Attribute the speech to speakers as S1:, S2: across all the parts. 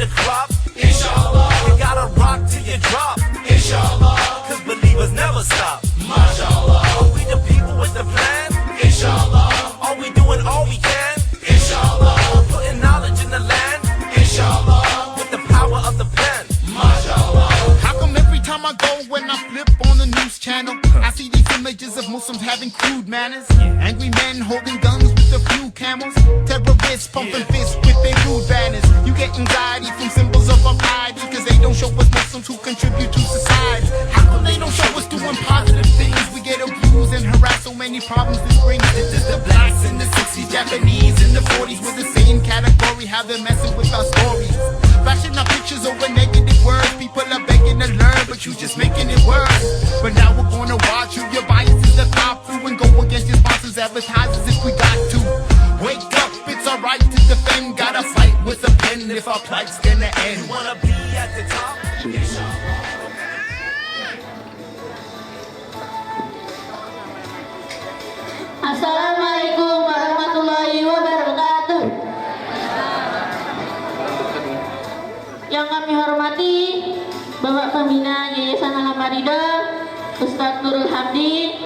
S1: the crop. Inshallah. You gotta rock till you drop. Inshallah. Cause believers never stop. MashaAllah. Are we the people with the plan? Inshallah. Are we doing all we can? Inshallah. Putting knowledge in the land. Inshallah. With the power of the pen. MashaAllah.
S2: How come every time I go when I flip on the news channel, I see these images of Muslims having crude manners? Angry men holding guns with a few camels, terrorists pumping fists with their rude banners. You get anxiety from symbols of our piety, cause they don't show us Muslims who contribute to society. How come they don't show us doing positive things? We get abused and harassed, so many problems this brings. This is the blacks in the 60s, Japanese in the 40s. We're the same category, how they're messing with our stories. Flashing our pictures over negative words. People are begging to learn, but you just making it worse. But now we're gonna watch you. Your biases are thought through and go against your sponsors, advertisers if we got to. Wake up, it's alright to defend. Gotta fight with a pen if our plight's gonna end.
S1: Wanna be at the top?
S3: Assalamualaikum warahmatullahi wabarakatuh. Yang kami hormati Bapak Pembina Yayasan Alam Maridho, Ustadz Nurul Hamdi.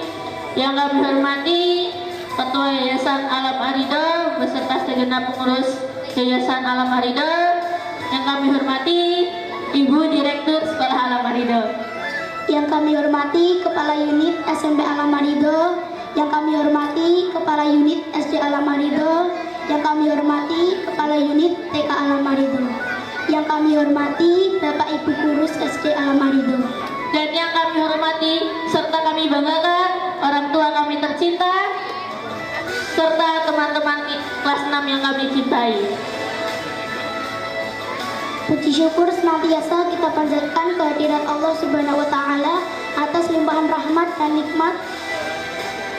S3: Yang kami hormati Ketua Yayasan Alam Maridho beserta segenap pengurus Yayasan Alam Maridho. Yang kami hormati Ibu Direktur Sekolah Alam Maridho.
S4: Yang kami hormati Kepala Unit SMP Alam Maridho. Yang kami hormati Kepala Unit SD Alam Maridho. Yang kami hormati Kepala Unit TK Alam Maridho. Yang kami hormati Bapak Ibu Guru SD Alam Maridho.
S3: Dan yang kami hormati serta kami banggakan orang tua kami tercinta serta teman-teman kelas 6 yang kami cintai.
S4: Puji syukur senantiasa kita panjatkan kehadirat Allah Subhanahu wa taala atas limpahan rahmat dan nikmat,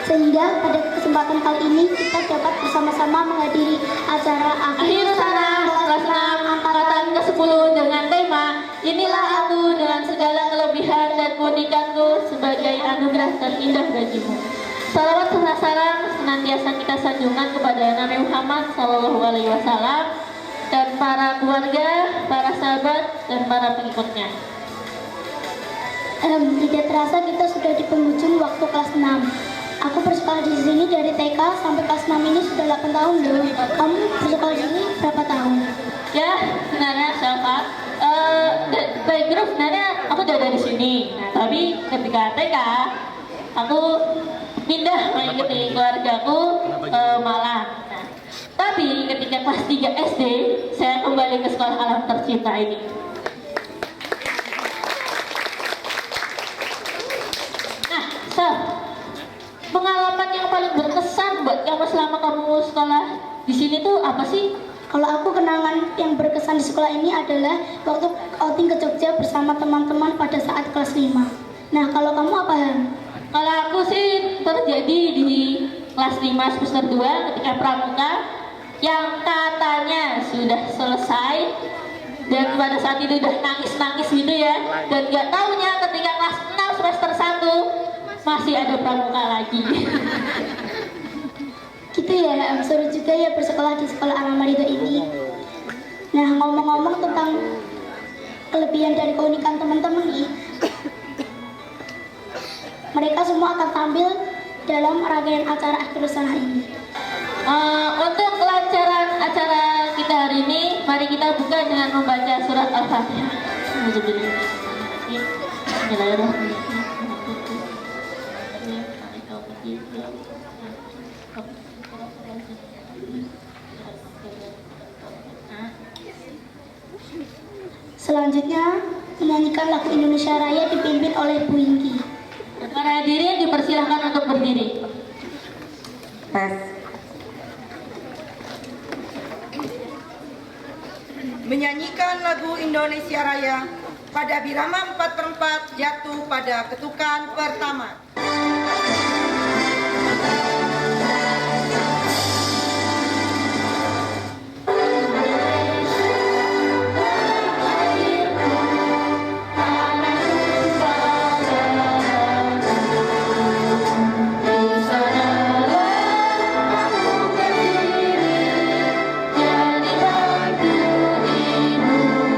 S4: sehingga pada kesempatan kali ini kita dapat bersama-sama menghadiri acara
S3: Akhir sana kelas 6 angkatan ke-10 dengan tema Inilah aku dengan segala kelebihan dan keunikanku sebagai anugerah terindah bagimu. Salawat serta salam senantiasa kita sanjungkan kepada Nabi Muhammad SAW dan para keluarga, para sahabat, dan para pengikutnya.
S4: Tidak terasa kita sudah di penghujung waktu kelas 6. Aku bersekolah di sini dari TK sampai kelas 6 ini sudah 8 tahun loh. Kamu bersekolah di sini berapa tahun?
S3: Ya, sebenarnya siapa? Background sebenarnya aku udah dari sini. Nah, tapi ketika TK, aku pindah mengikuti keluargaku ke Malang. Nah, tapi ketika kelas 3 SD, saya kembali ke sekolah alam tercinta ini. Nah, pengalaman yang paling berkesan buat kamu selama kamu sekolah di sini tuh apa sih?
S4: Kalau aku kenangan yang berkesan di sekolah ini adalah waktu outing ke Jogja bersama teman-teman pada saat kelas 5. Nah, kalau kamu apa, Han?
S3: Kalau aku sih terjadi di kelas 5 semester 2 ketika pramuka yang katanya sudah selesai dan pada saat itu udah nangis-nangis gitu ya, dan gak taunya ketika kelas 6 semester 1 masih ada pramuka lagi.
S4: Gitu ya, seru juga ya bersekolah di sekolah Alam Maridho ini. Nah, ngomong-ngomong tentang kelebihan dari keunikan teman-teman nih, mereka semua akan tampil dalam rangkaian acara akhir sana ini.
S3: Untuk kelancaran acara kita hari ini, mari kita buka dengan membaca surat Al-Fatihah. Bismillahirrahmanirrahim.
S4: Selanjutnya, menyanyikan lagu Indonesia Raya dipimpin oleh Bu Ingki.
S3: Para hadirin dipersilahkan untuk berdiri.
S5: Menyanyikan lagu Indonesia Raya pada birama 4/4 jatuh pada ketukan pertama.
S3: Jadi bantu ibu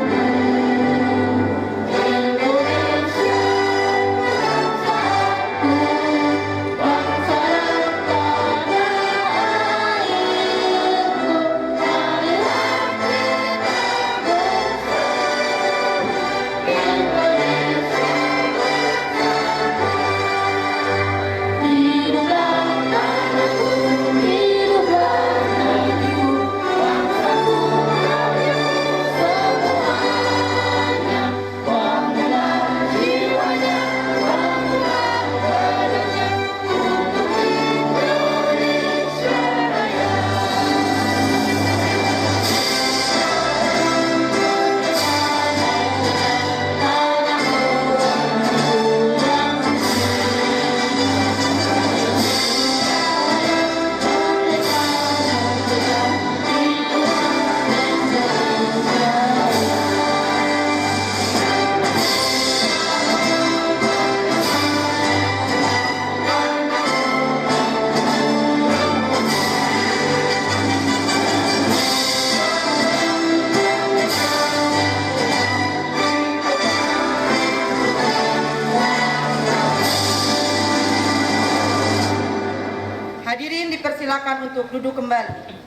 S5: dipersilakan untuk duduk kembali.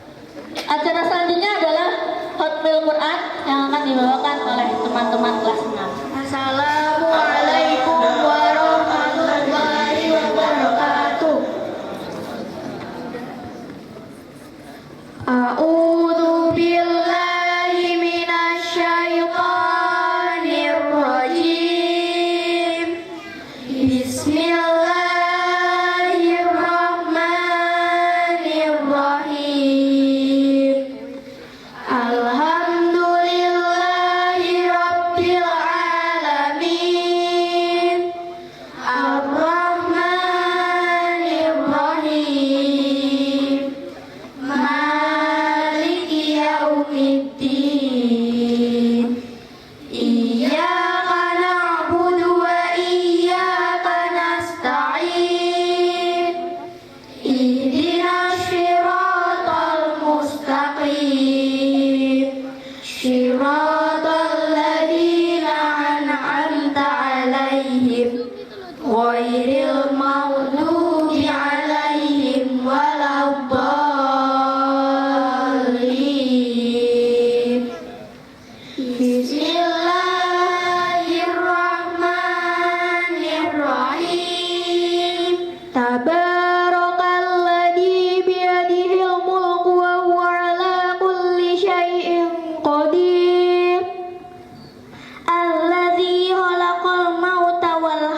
S3: Acara selanjutnya adalah Hot Wheel Quran yang akan dibawakan oleh teman-teman kelas 6.
S4: Assalamualaikum warahmatullahi wabarakatuh. A'udzu billahi minasyaitonir rajim. Bismillahirrahmanirrahim. Alhamdulillahi rabbil alamin. Ar-Rahmanir Rahim. Maliki yaumiddin. Iyyaka na'budu wa iyyaka nasta'in. Ihdinas siratal mustaqim. Siratal ladzina an'amta 'alaihim ghairil maghdubi 'alaihim waladdallin. Bismillahirrahmanirrahim. Tabarakalladzi biyadihil mulku wa huwa 'ala kulli syai'in qadir. Alladzi khalaqal mauta wal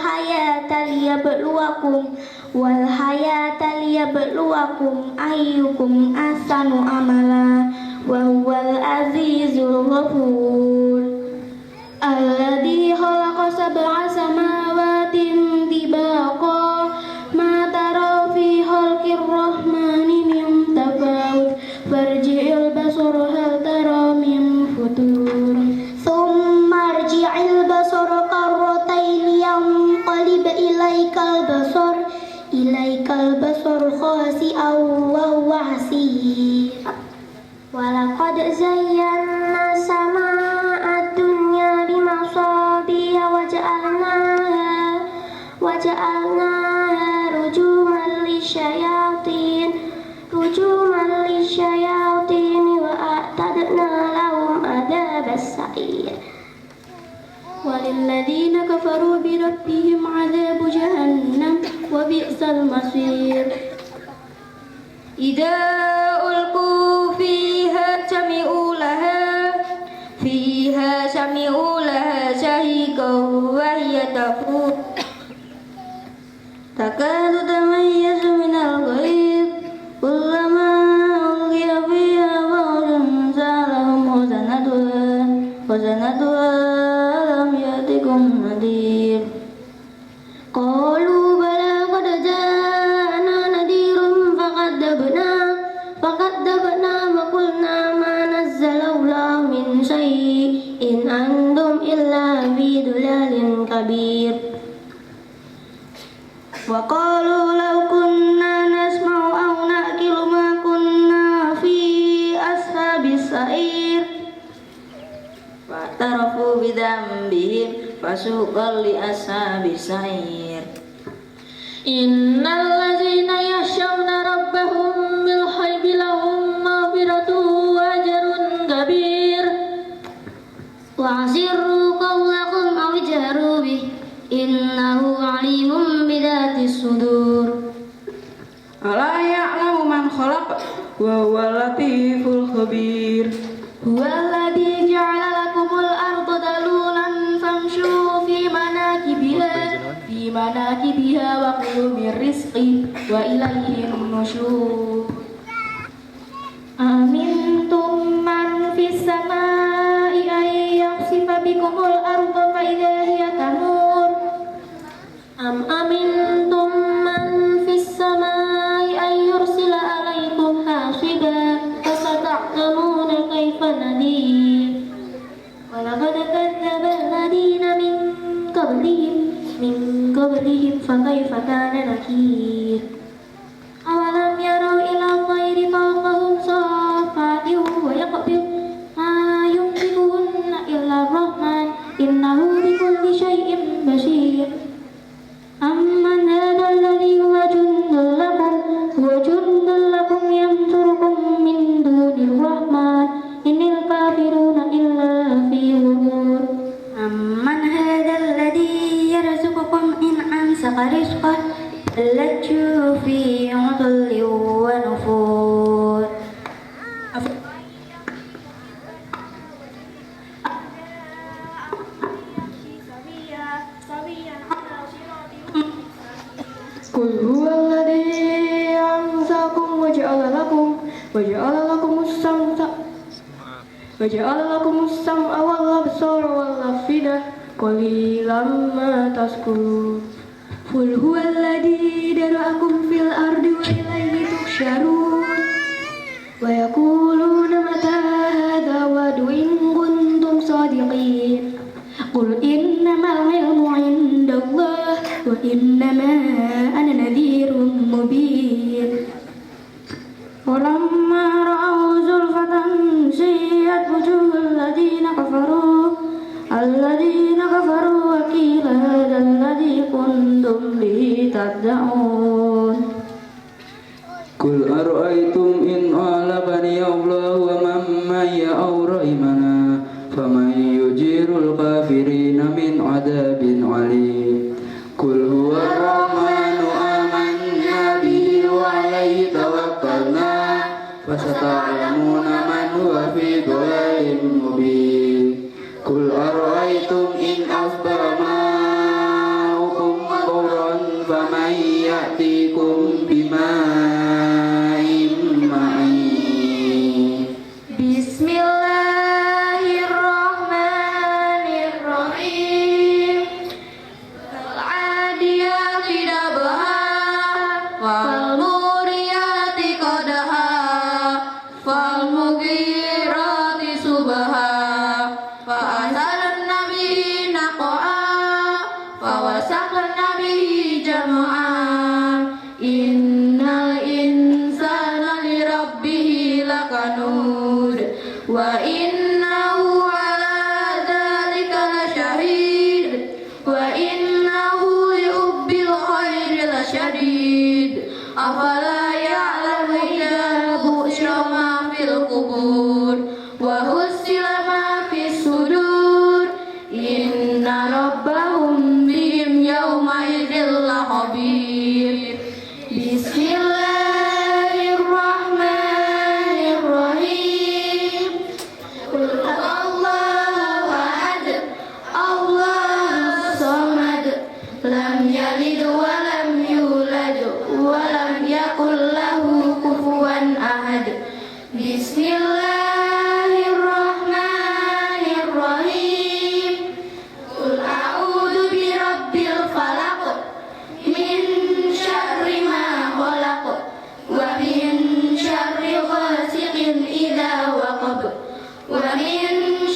S4: hayata liyabluwakum ayyukum ahsanu amala wa huwal azizul ghafur. Alladzi khalaqa sab'a samawatin tibaqa ma tara fi khalqir rahmani min tafawut farji'il basara hal tara min futur. Thumma arji'il basara karratayn yanqalib ilaikal basar khasi'an wa huwa hasir. Walaqad zayyana sama'ad dunya bimasabiha wa ja'alnaha rujuman lisyayatin wa a'tadna lahum adzabas sa'ir. Walilladzina kafaru bi rabbihim 'adzabu jahannam wa bi'sal masir. Idza ulqu fiha sami'u laha shahiqan wa hiya tafur. Takadu tamayyazu minal ghayz kullama ulqiya fiha fawjun sa'alahum khazanatuha lam ya'tikum nadhir. Qalu bala qad ja'ana nadhirun fakadzabna wa qulna ma nazzala min syai'in antum illa fi dhulalin kabir. Wa qalu law kunna nasma'u aw na'qilu ma kunna fi ashabis sa'ir. Fatarafu bidzambihim fasuqal li ashabis sa'ir. Innal ladzina yakhshawna rabbahum bil ghaibi lahum maghfiratun wa ajrun kabir. Wa asirru qawlakum aw ijharu bih innahu 'alimun bidzatis sudur. Ala ya'lamu man khalaq wa huwal latiful khabir. Huwallazi ja'ala lakumul arda dalulan famshu fi manakibiha wa kulu min rizqi wa ilayhi nusyur. Amintum man fis samai ay yakhsifa bikumul arda fa idza hiya tamur. Am amintum man fis samai ay yursila 'alaikum hasiban fasata'lamuna kaifa nadir. Walaqad kadzdzaba alladziina min qablihim fakaifa kana nakir. Awalam yarau ila tayri fawqahum safatin wa yaqbid ma yumsikuhunna illa ar-rahman innahu bikulli syai'in basir. Amman hadha alladhi huwa jundul lakum
S6: نفسك رزقا لجوا في عطل ونفور.
S7: قل هو الذي أنشأكم وجعل لكم السمع والأبصار والأفئدة قليلا ما تشكرون. قل هو الذي ذرأكم في الأرض وإليه تحشرون. ويقولون متى هذا وعد إن كنتم صادقين. قل إنما العلم عند الله وإنما أنا نذير مبين. ولما رأوا زلفة سيئت وجوه الذين كفروا وقيل هذا الذي كنتم به تدعون.
S8: قل أرأيتم إن أهلكني الله ومن معي أو رحمنا فمن يجير الكافرين من عذاب عليم. قل هو الرحمن آمنا به وعليه توكلنا فستعلمون من هو في ضلال مبين. قل أرأيتم إن أصبح ماؤكم غورا فمن يأتيكم بماء معين.
S7: بسم الله الرحمن الرحيم. فالعاديات ضبحا فالموريات قدحا فالمغيرات صبحا فأثرن به نقعا فوسطن به جمعا. إن الإنسان لربه لكنود وإنه على ذلك لشهيد وإنه لحب الخير لشديد. أفلا يعلم إذا بؤشر ما في القبور وحصل ما في الصدور. إن ربهم بهم يومئذ لخبير. بسم الله الرحمن الرحيم. قل هو الله أحد الله الصمد لم يلد ولم يولد ولم يكن له كفوا أحد. بسم الله الرحمن الرحيم. قل أعوذ برب الفلق من شر ما خلق ومن شر غاسق إذا وقب ومن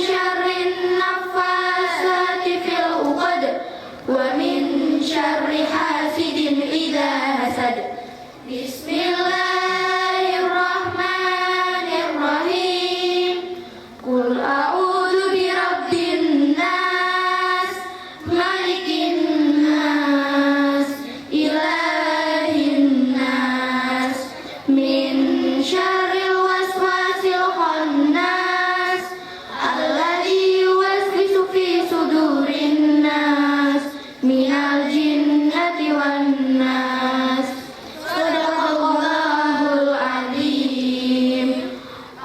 S7: شر النفاثات في العقد ومن شر حاسد إذا حسد. بسم الله الرحمن الرحيم. قل أعوذ برب الناس ملك الناس إله الناس من شر الوسواس الخناس الذي يوسوس في صدور الناس من الجنة والناس. صدق الله العظيم.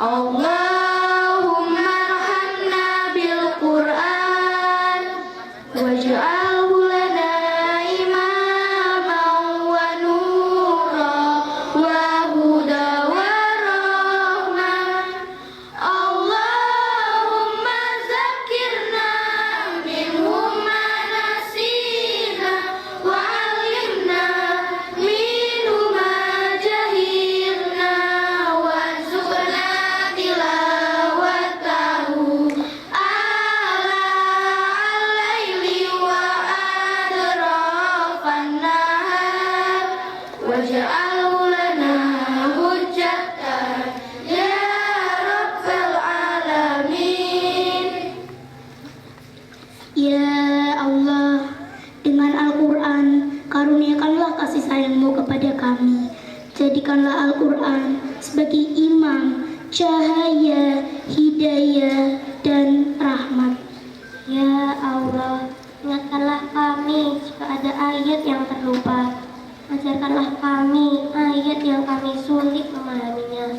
S7: اللهم ارحمنا بالقرآن واجعله لنا إماما ونورا وهدى ورحمة. اللهم ذكرنا منه ما نسينا وعلمنا منه ما جهلنا وارزقنا تلاوته آلاء الليل وأطراف النهار واجعله لنا حجة يا رب العالمين.
S4: Ya Allah, dengan Al-Quran, karuniakanlah kasih sayang-Mu kepada kami. Jadikanlah Al-Quran sebagai imam, cahaya, hidayah, dan rahmat. Ya Allah,
S3: Ingatkanlah kami jika ada ayat yang terlupa. Ajarkanlah kami ayat yang kami sulit memahaminya.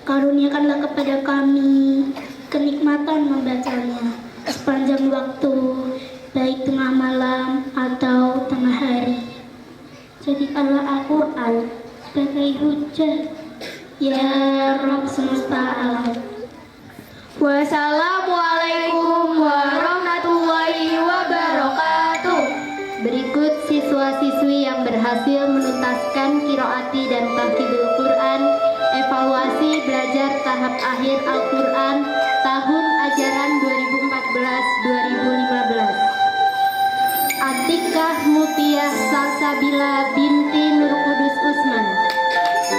S4: Karuniakanlah kepada kami kenikmatan membacanya sepanjang waktu, baik tengah malam atau tengah hari.
S3: Jadikanlah Al-Quran sebagai hujah,
S4: Ya Rabb semesta alam.
S7: Wassalamualaikum warahmatullahi wabarakatuh.
S9: Berikut siswa-siswi yang berhasil menuntaskan qiraati dan tahfidul Quran, evaluasi belajar tahap akhir Al-Quran tahun ajaran 2014-2015. Atikah Mutiah Salsabila binti Nur Kudus Usman,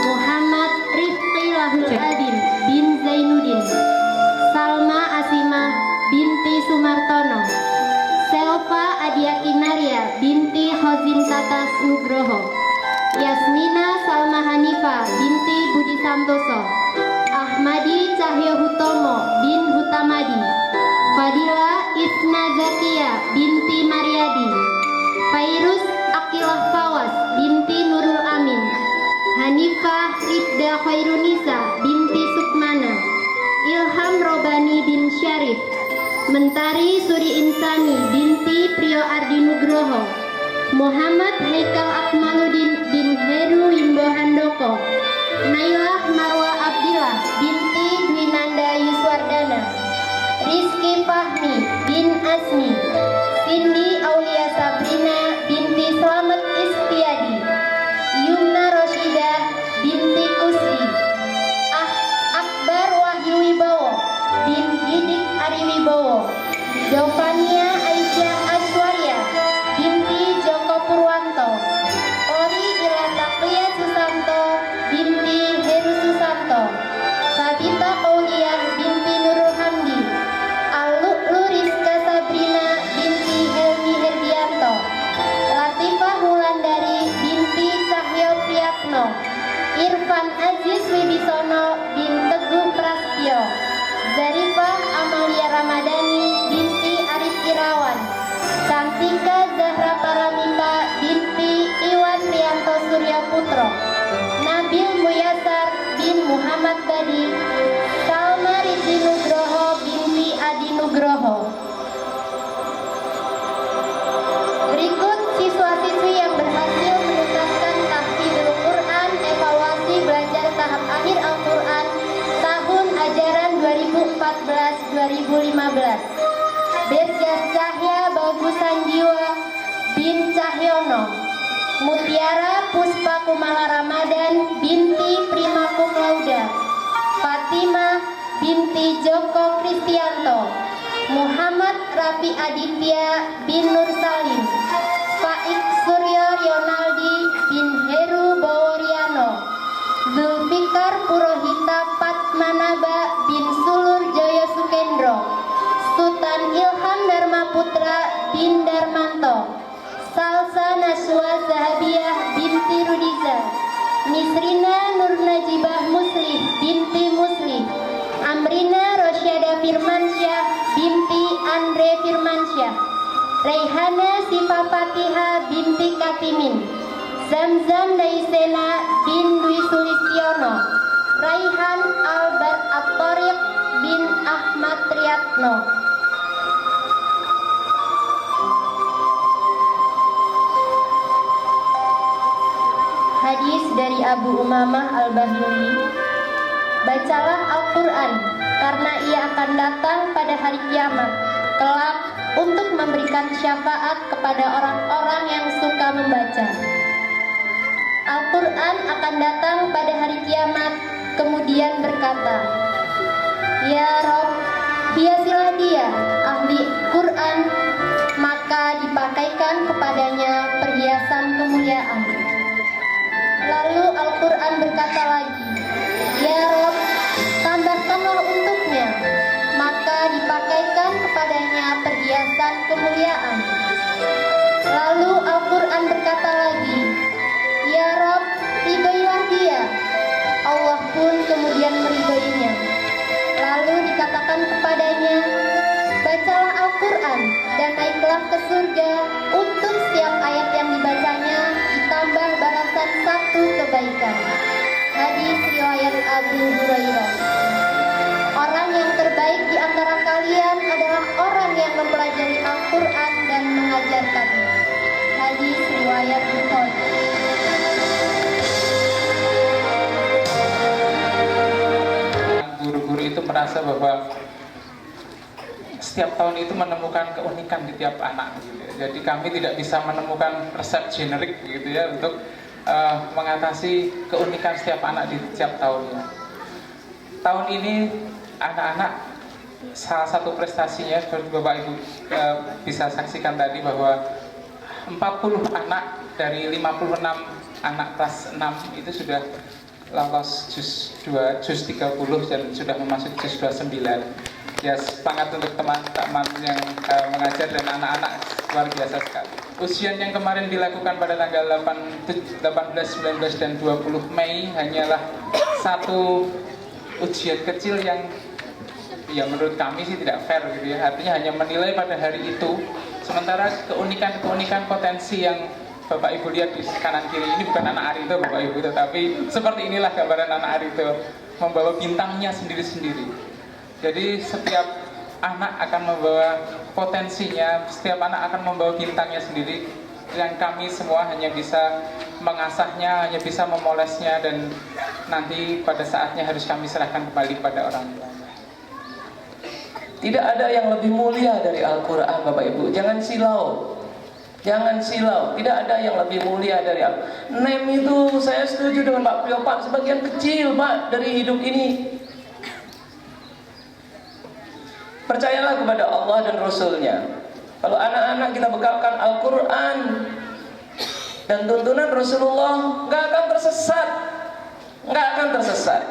S9: Muhammad Rifqi Lahul Adin bin Zainuddin, Salma Asimah binti Sumartono, Selva Adia Kinaria binti Hozin Tatas Nugroho, Yasmina Salma Hanifa binti Budi Santoso, Ahmadi Cahyo Hutomo bin Hutamadi, Fadila Isna Zakia binti Mariadi, Fairuz Akilah Fawas binti Nurul Amin, Hanifah Rifda Khairunisa binti Sukmana, Ilham Robani bin Syarif, Mentari Suri Insani binti Priyo Ardi Nugroho, Muhammad Haikal Akmaluddin bin Heru Wimbo Handoko, Nailah Marwa Abdillah binti Dwinanda Yuswardana, Rizky Fahmi bin Asmi, Cindy Aulia Sabrina binti Slamet Istiadi, Yumna Roshidah binti Kusdi, Akbar Wahyu Wibowo bin Didik Ari Wibowo, Jovania Aisyah Aswarya binti Joko Purwanto, Ori Ilataklia Susanto binti Heru Susanto, Sabita Kauliah binti Nurul Hamdi, Al-Lu'lu Rizka Sabrina binti Helmi Herdianto, Latifah Wulandari binti Cahyo Priyatno, Irfan Aziz Wibisono bin Teguh Prastyo, Zarifah Amalia Ramadhani binti Arif Irawan, Santika Zahra Paramita binti Iwan Rianto Surya Putro, Nabil Muyasar bin Muhammad Badi, Salma Rizzi Nugroho binti Adi Nugroho. Berikut siswa-siswi yang berhasil menuntaskan tahfidul Quran, evaluasi belajar tahap akhir Al-Quran tahun ajaran 2014-2015. Berjas Cahya Bagusan Jiwa bin Cahyono, Mutiara Puspa Kumala Ramadan binti Prima Kumlauda, Fatimah binti Joko Kristianto, Muhammad Rafi Aditya bin Nur Salim, Faik Suryo Rionaldi bin Heru Baworiano, Zulfikar Purohita Patmanaba bin Sulur Joyo Sukendro, Sultan Ilham Dharma Putra bin Darmanto, Salsa Naswa Zahabiah binti Rudiza, Misrina Nur Najibah Muslim binti Muslim, Amrina Rosyada Firmansyah binti Andre Firmansyah, Reihana Sifa Fatiha binti Katimin, Zamzam Daisena bin Dwi Sulistiono, Raihan Albert At-Tariq bin Ahmad Triyatno. Hadis dari Abu Umamah Al-Bahili, bacalah Al-Quran karena ia akan datang pada hari kiamat kelak untuk memberikan syafaat kepada orang-orang yang suka membaca. Al-Quran akan datang pada hari kiamat kemudian berkata, Ya Rob, hiasilah dia, ahli Quran, maka dipakaikan kepadanya perhiasan kemuliaan. Lalu Al-Quran berkata lagi, Ya Rob, tambahkanlah untuknya, maka dipakaikan kepadanya perhiasan kemuliaan. Lalu Al-Quran berkata lagi, Ya Rob, ridhoilah dia. Allah pun kemudian meridhoinya. Lalu dikatakan kepadanya, bacalah Al-Quran dan naik kelak ke surga. Untuk setiap ayat yang dibacanya ditambah balasan 1 kebaikan. Hadis riwayat Abu Hurairah. Orang yang terbaik di antara kalian adalah orang yang mempelajari Al-Quran dan mengajarkannya. Hadis riwayat Bukhari.
S10: Guru-guru itu merasa bahwa setiap tahun itu menemukan keunikan di tiap anak gitu. Jadi kami tidak bisa menemukan resep generik gitu ya untuk mengatasi keunikan setiap anak di setiap tahunnya. Tahun ini anak-anak salah satu prestasinya Bapak Ibu bisa saksikan tadi bahwa 40 anak dari 56 anak kelas 6 itu sudah lolos juz 2, juz 30 dan sudah memasuki juz 29. Ya, semangat untuk teman-teman yang mengajar dan anak-anak luar biasa sekali. Ujian yang kemarin dilakukan pada tanggal 18, 19 dan 20 Mei hanyalah satu ujian kecil yang ya menurut kami sih tidak fair gitu ya. Artinya hanya menilai pada hari itu, sementara keunikan potensi yang Bapak Ibu lihat di kanan kiri ini bukan anak Arito Bapak Ibu, tetapi seperti inilah gambaran anak Arito, membawa bintangnya sendiri-sendiri. Jadi setiap anak akan membawa potensinya, setiap anak akan membawa bintangnya sendiri, yang kami semua hanya bisa mengasahnya, hanya bisa memolesnya, dan nanti pada saatnya harus kami serahkan kembali pada orang tua.
S11: Tidak ada yang lebih mulia dari Al-Quran Bapak Ibu. Jangan silau. Jangan silau. Tidak ada yang lebih mulia dari Al-Quran. Nem itu saya setuju dengan Pak Prio, Pak, sebagian kecil Pak dari hidup ini. Percayalah kepada Allah dan Rasulnya. Kalau anak-anak kita bekalkan Al-Quran dan tuntunan Rasulullah, nggak akan tersesat. Nggak akan tersesat.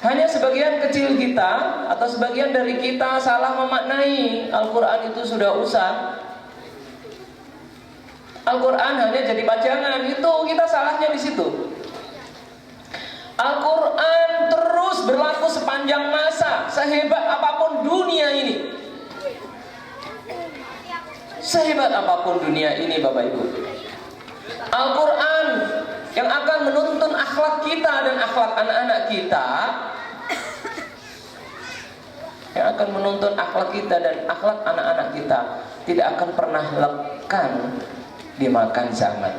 S11: Hanya sebagian kecil kita atau sebagian dari kita salah memaknai Al-Quran itu sudah usang. Al-Quran hanya jadi pajangan, itu kita salahnya di situ. Al-Quran terus berlaku sepanjang masa, sehebat apapun dunia ini. Sehebat apapun dunia ini Bapak Ibu. Al-Quran yang akan menuntun akhlak kita dan akhlak anak-anak kita, yang akan menuntun akhlak kita dan akhlak anak-anak kita, tidak akan pernah lekang dimakan zaman.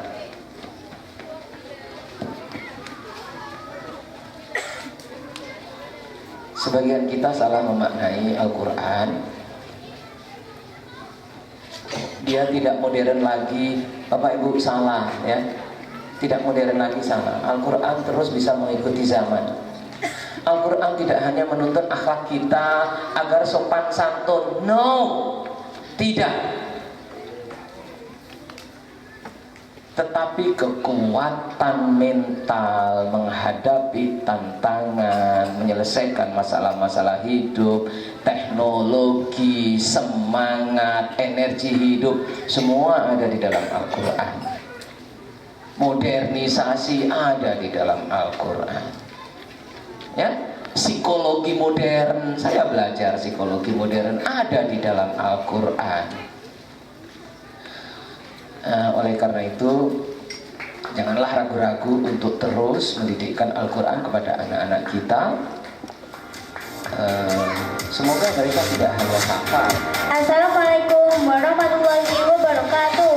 S11: Sebagian kita salah memaknai Al-Quran. Dia tidak modern lagi, Bapak Ibu, salah ya. Tidak modern lagi, salah. Al-Quran terus bisa mengikuti zaman. Al-Quran tidak hanya menuntun akhlak kita agar sopan santun. No, tidak. Tetapi kekuatan mental menghadapi tantangan, menyelesaikan masalah-masalah hidup, teknologi, semangat, energi hidup, semua ada di dalam Al-Quran. Modernisasi ada di dalam Al-Quran. Ya, psikologi modern, saya belajar psikologi modern, ada di dalam Al-Quran. Oleh karena itu, janganlah ragu-ragu untuk terus mendidikkan Al-Quran kepada anak-anak kita. Semoga mereka tidak hanya hafal.
S7: Assalamualaikum warahmatullahi wabarakatuh.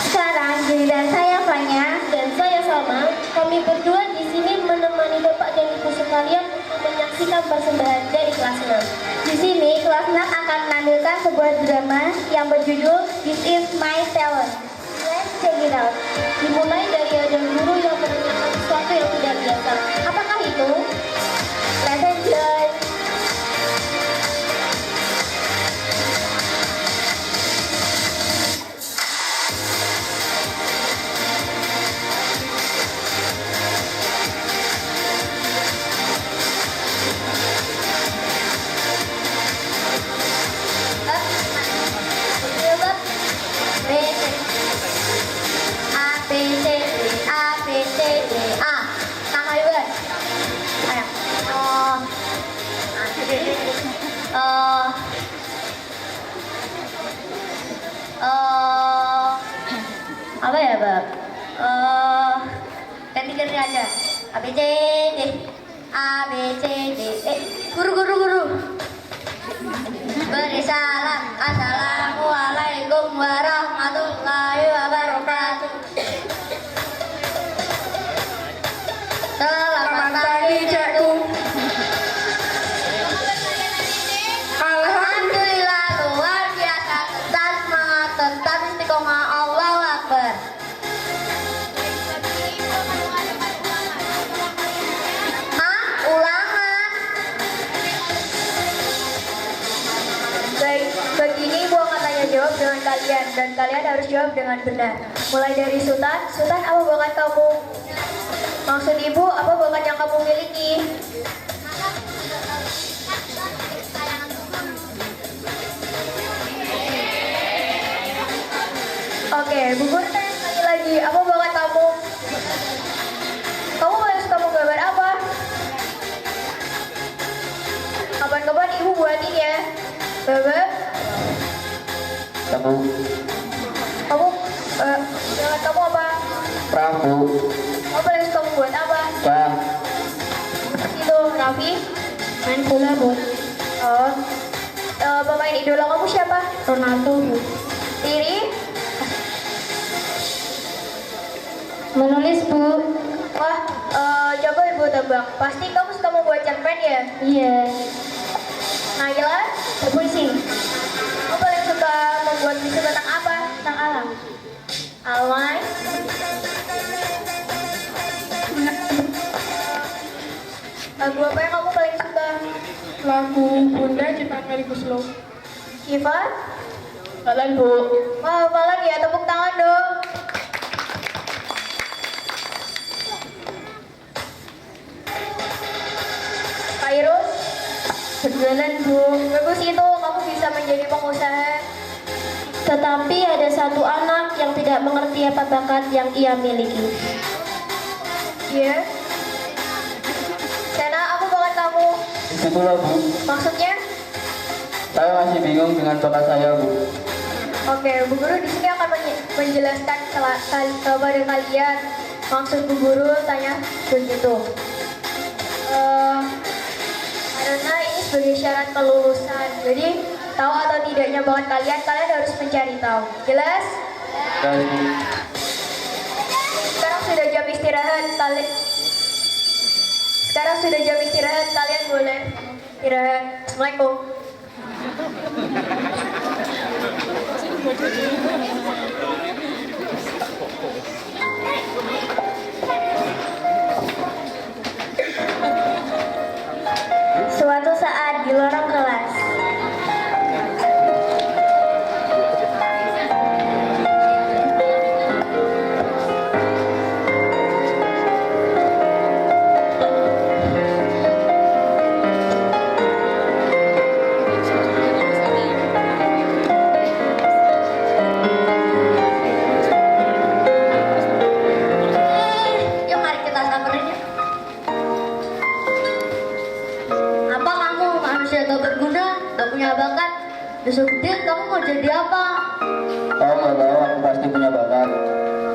S7: Sekarang giliran saya Fanya dan saya Salma. Kami berdua di sini menemani Bapak dan Ibu sekalian untuk menyaksikan persembahan dari kelas 6. Di sini kelas 6 akan menampilkan sebuah drama yang berjudul This Is My Talent. Let's check it out. Dimulai dari ada guru yang menanyakan sesuatu yang tidak biasa. Apakah itu? Let's enjoy.
S6: Apa ya, Bang? Ganti-ganti aja. A, B, C, D. A, B, C, D. Guru. Beri salam. Assalamualaikum warahmatullahi wabarakatuh. Selamat pagi, Cikgu. Alhamdulillah, luar biasa. Tetap semangat, tetap istiqomah. Allahu Akbar. Ulangan. Baik, begini gua akan tanya jawab dengan kalian dan kalian harus jawab dengan benar. Mulai dari Sultan, apa bakat kamu? Maksud ibu, apa bakat yang kamu miliki? Oke, Bu Guru tanya sekali lagi, apa bakat kamu? Kamu paling suka menggambar apa? Kapan-kapan ibu buatin ya. Bebek?
S8: Kamu
S6: Kamu, bakat kamu apa?
S8: Prabu
S6: Kamu paling suka membuat apa?
S8: Bang
S6: Itu, Raffi? Main bola, Bu. Oh. Pemain idola kamu siapa? Ronaldo, Bu. Riri?
S9: Menulis, Bu.
S6: Wah, coba Ibu tebak. Pasti kamu suka membuat cerpen ya?
S9: Iya.
S6: Naila?
S9: Berpuisi.
S6: Kamu paling suka membuat puisi tentang apa?
S9: Tentang alam.
S6: Alway? Lagu apa yang kamu paling suka?
S9: Lagu Bunda ciptaan Melly Guslo.
S6: Kiva?
S9: Kalian, Bu.
S6: Wah, apa lagi ya? Tepuk tangan dong. Kairus?
S9: Berjalan, Bu.
S6: Bagus itu, kamu bisa menjadi pengusaha.
S9: Tetapi ada satu anak yang tidak mengerti apa bakat yang ia miliki.
S6: Iya? Sena, aku bakat kamu.
S8: Disitulah, Bu.
S6: Maksudnya?
S8: Saya masih bingung dengan bakat saya, Bu.
S6: Oke, Bu Guru di sini akan menjelaskan kepada kalian maksud Bu Guru tanya begitu. Karena ini sebagai syarat kelulusan, jadi tahu atau tidaknya bakat kalian harus mencari tahu. Jelas?
S8: Dan
S6: Sekarang sudah jam istirahat, kalian boleh istirahat. Assalamualaikum.
S9: Suatu saat di lorong kelas,
S6: Yuk mari kita samperin ya. Apa kamu manusia gak berguna, gak punya bakat? Besok gede kamu mau jadi apa?
S8: kamu nggak tahu, aku pasti punya bakat.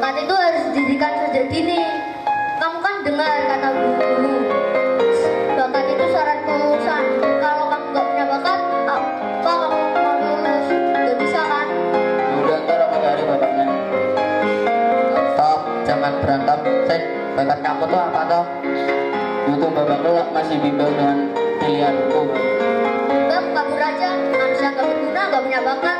S6: Bakat itu harus didirikan sejak dini. Kamu kan dengar kata guru, bakat itu syarat kelulusan. Kalau kamu gak punya bakat, apa kamu mau lulus? Gak bisa kan?
S8: Udah, ntar aku cari bakatnya. Stop, jangan berantem. Cek, bakat kamu tuh apa toh? Itu babak lu masih bimbang dengan pilihanku.
S6: Bang, kabur aja. Manusia gak berguna, gak punya bakat.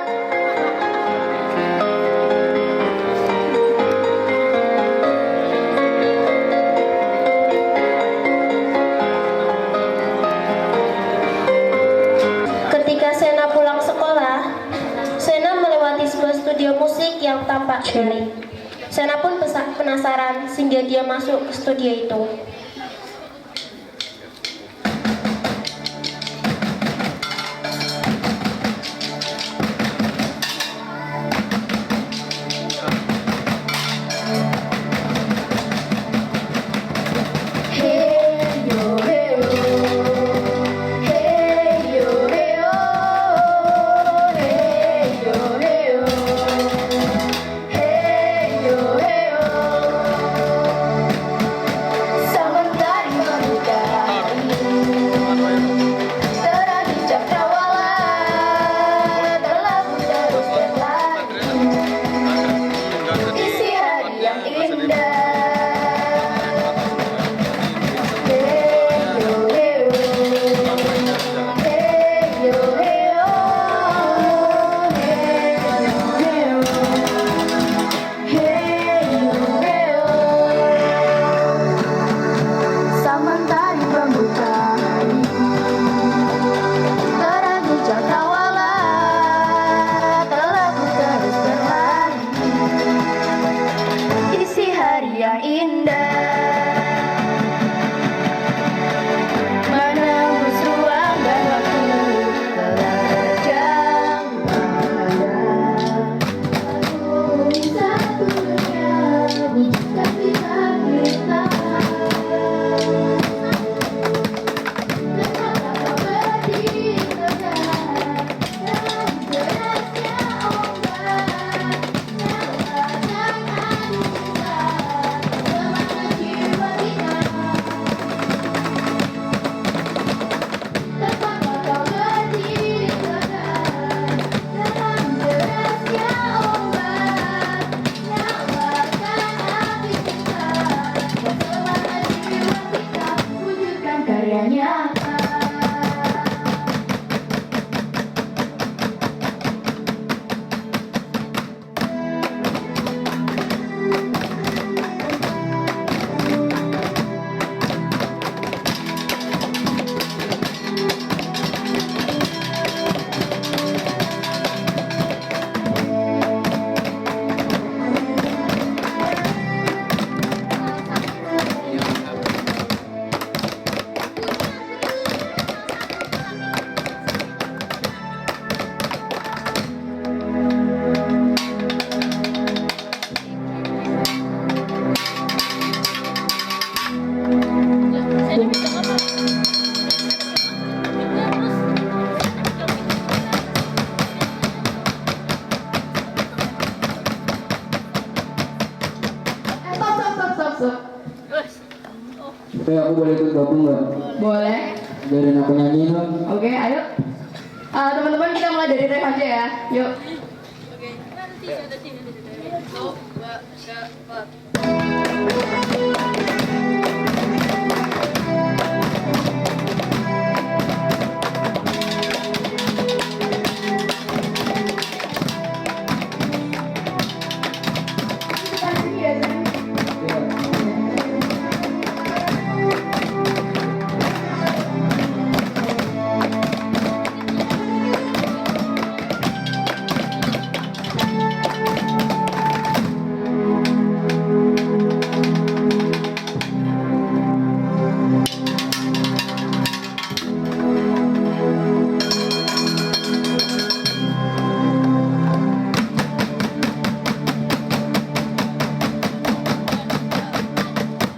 S9: ketika Sena pulang sekolah, Sena melewati sebuah studio musik yang tampak jeli. Sena pun penasaran sehingga dia masuk ke studio itu.
S6: Hey yo,
S8: aku boleh ikut gabung nggak?
S9: Boleh.
S8: Biarin aku nyanyi dong.
S9: Oke, ayo. Teman-teman kita mulai dari ref aja ya. Yuk.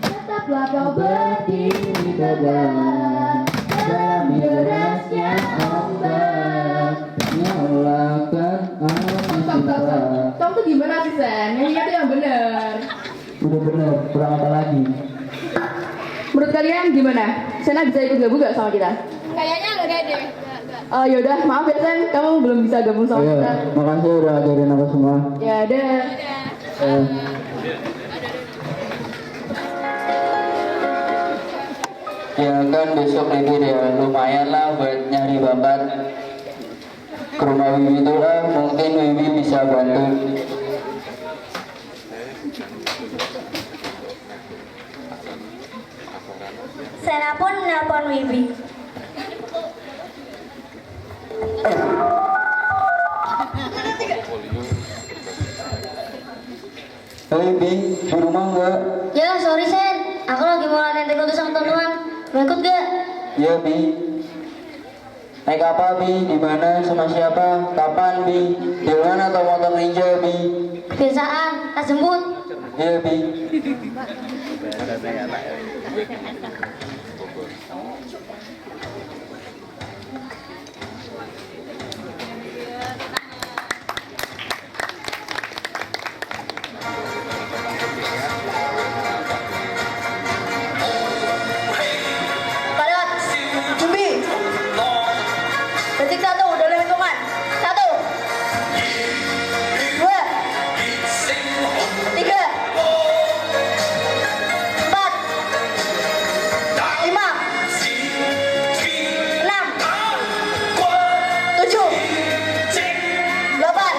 S7: Tetaplah kau berdiri tegak dalam derasnya ombak.
S8: Nyalakan api cinta.
S9: Kamu tuh gimana sih, Sen? Nyanyinya tuh yang bener.
S8: Udah bener, kurang apa lagi?
S9: Menurut kalian gimana? Sena bisa ikut gabung gak sama kita?
S7: Kayaknya enggak deh.
S9: Yaudah, maaf ya Sen, kamu belum bisa gabung sama kita.
S8: Makasih udah ajarin aku semua.
S9: Ya udah.
S8: Ya kan besok libur ya, lumayan lah buat nyari babat. Ke rumah Wiwi itu lah, mungkin Wiwi bisa bantu.
S7: Sena pun nelpon Wibi.
S8: Hei Bi, di rumah nggak?
S6: Ya, sorry Sen. Aku lagi mau latihan taekwondo sama teman-teman. Mau ikut gak?
S8: Ya Bi. Naik apa Bi? Di mana? Sama siapa? Kapan Bi? Dengan atau motor ninja Bi?
S6: Kebiasaan, tas jemput.
S8: Ya Bi.
S5: Padat, Jumbi. Detik 1, dalam hitungan. 1, 2, 3, 4, 5, 6, 7, 8.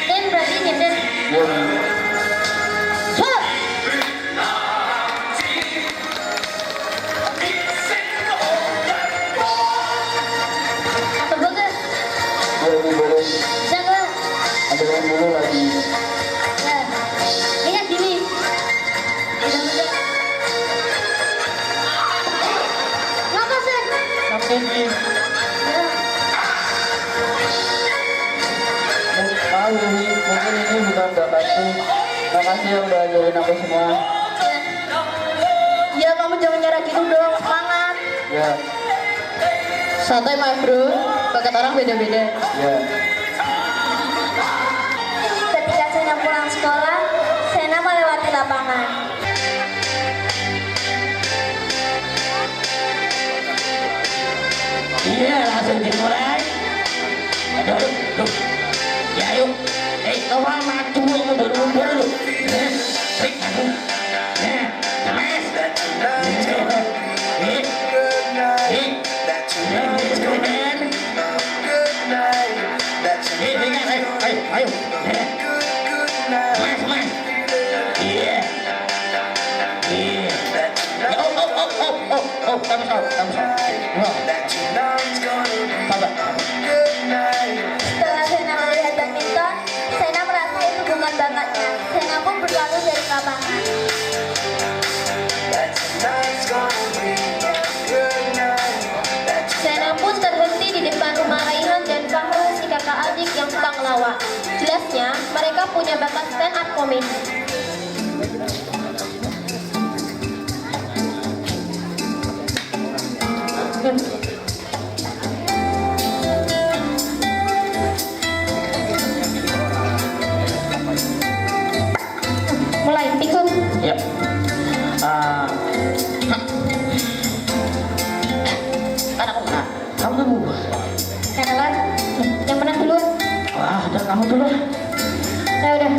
S6: Sen berarti nyender.
S8: Ya Bi.
S6: Sup. Atau gue gak?
S8: Ya Bi boleh.
S6: Bisa gak?
S8: Ajarin dulu lagi.
S6: Ya. Ingat gini. Udah udah. Ngapa Sen?
S8: Oke Bi.
S6: Ya.
S8: Maaf Wiwi, mungkin ini bukan bakatku. Makasih ya udah ajarin aku semua.
S5: Ya kamu jangan nyerah gitu dong, semangat.
S8: Ya,
S9: Santai Mas Bro, bakat orang beda-beda.
S8: ya.
S7: Ketika Sena pulang sekolah, Sena melewati lapangan.
S11: Iya, langsung dimulai. Aduh, tuh. Ya yuk. Kau maju mundur dulu. Trik aku. Nah, mas. Ayo. Mas, mas. Iya. Iya. Kamu salah. Sabar.
S7: Setelah Sena melihat badminton, Sena merasa itu bukan bakatnya. Sena pun berlalu dari lapangan. Sena pun terhenti di depan rumah Raihan dan Fahru, si kakak adik yang suka ngelawak. Jelasnya, mereka punya bakat stand up comedy.
S9: Mulai, tikung.
S8: Ya. Kamu dulu.
S9: Kenalan. Yang menang dulu.
S8: Wah, udah kamu dulu.
S9: Nah, udah.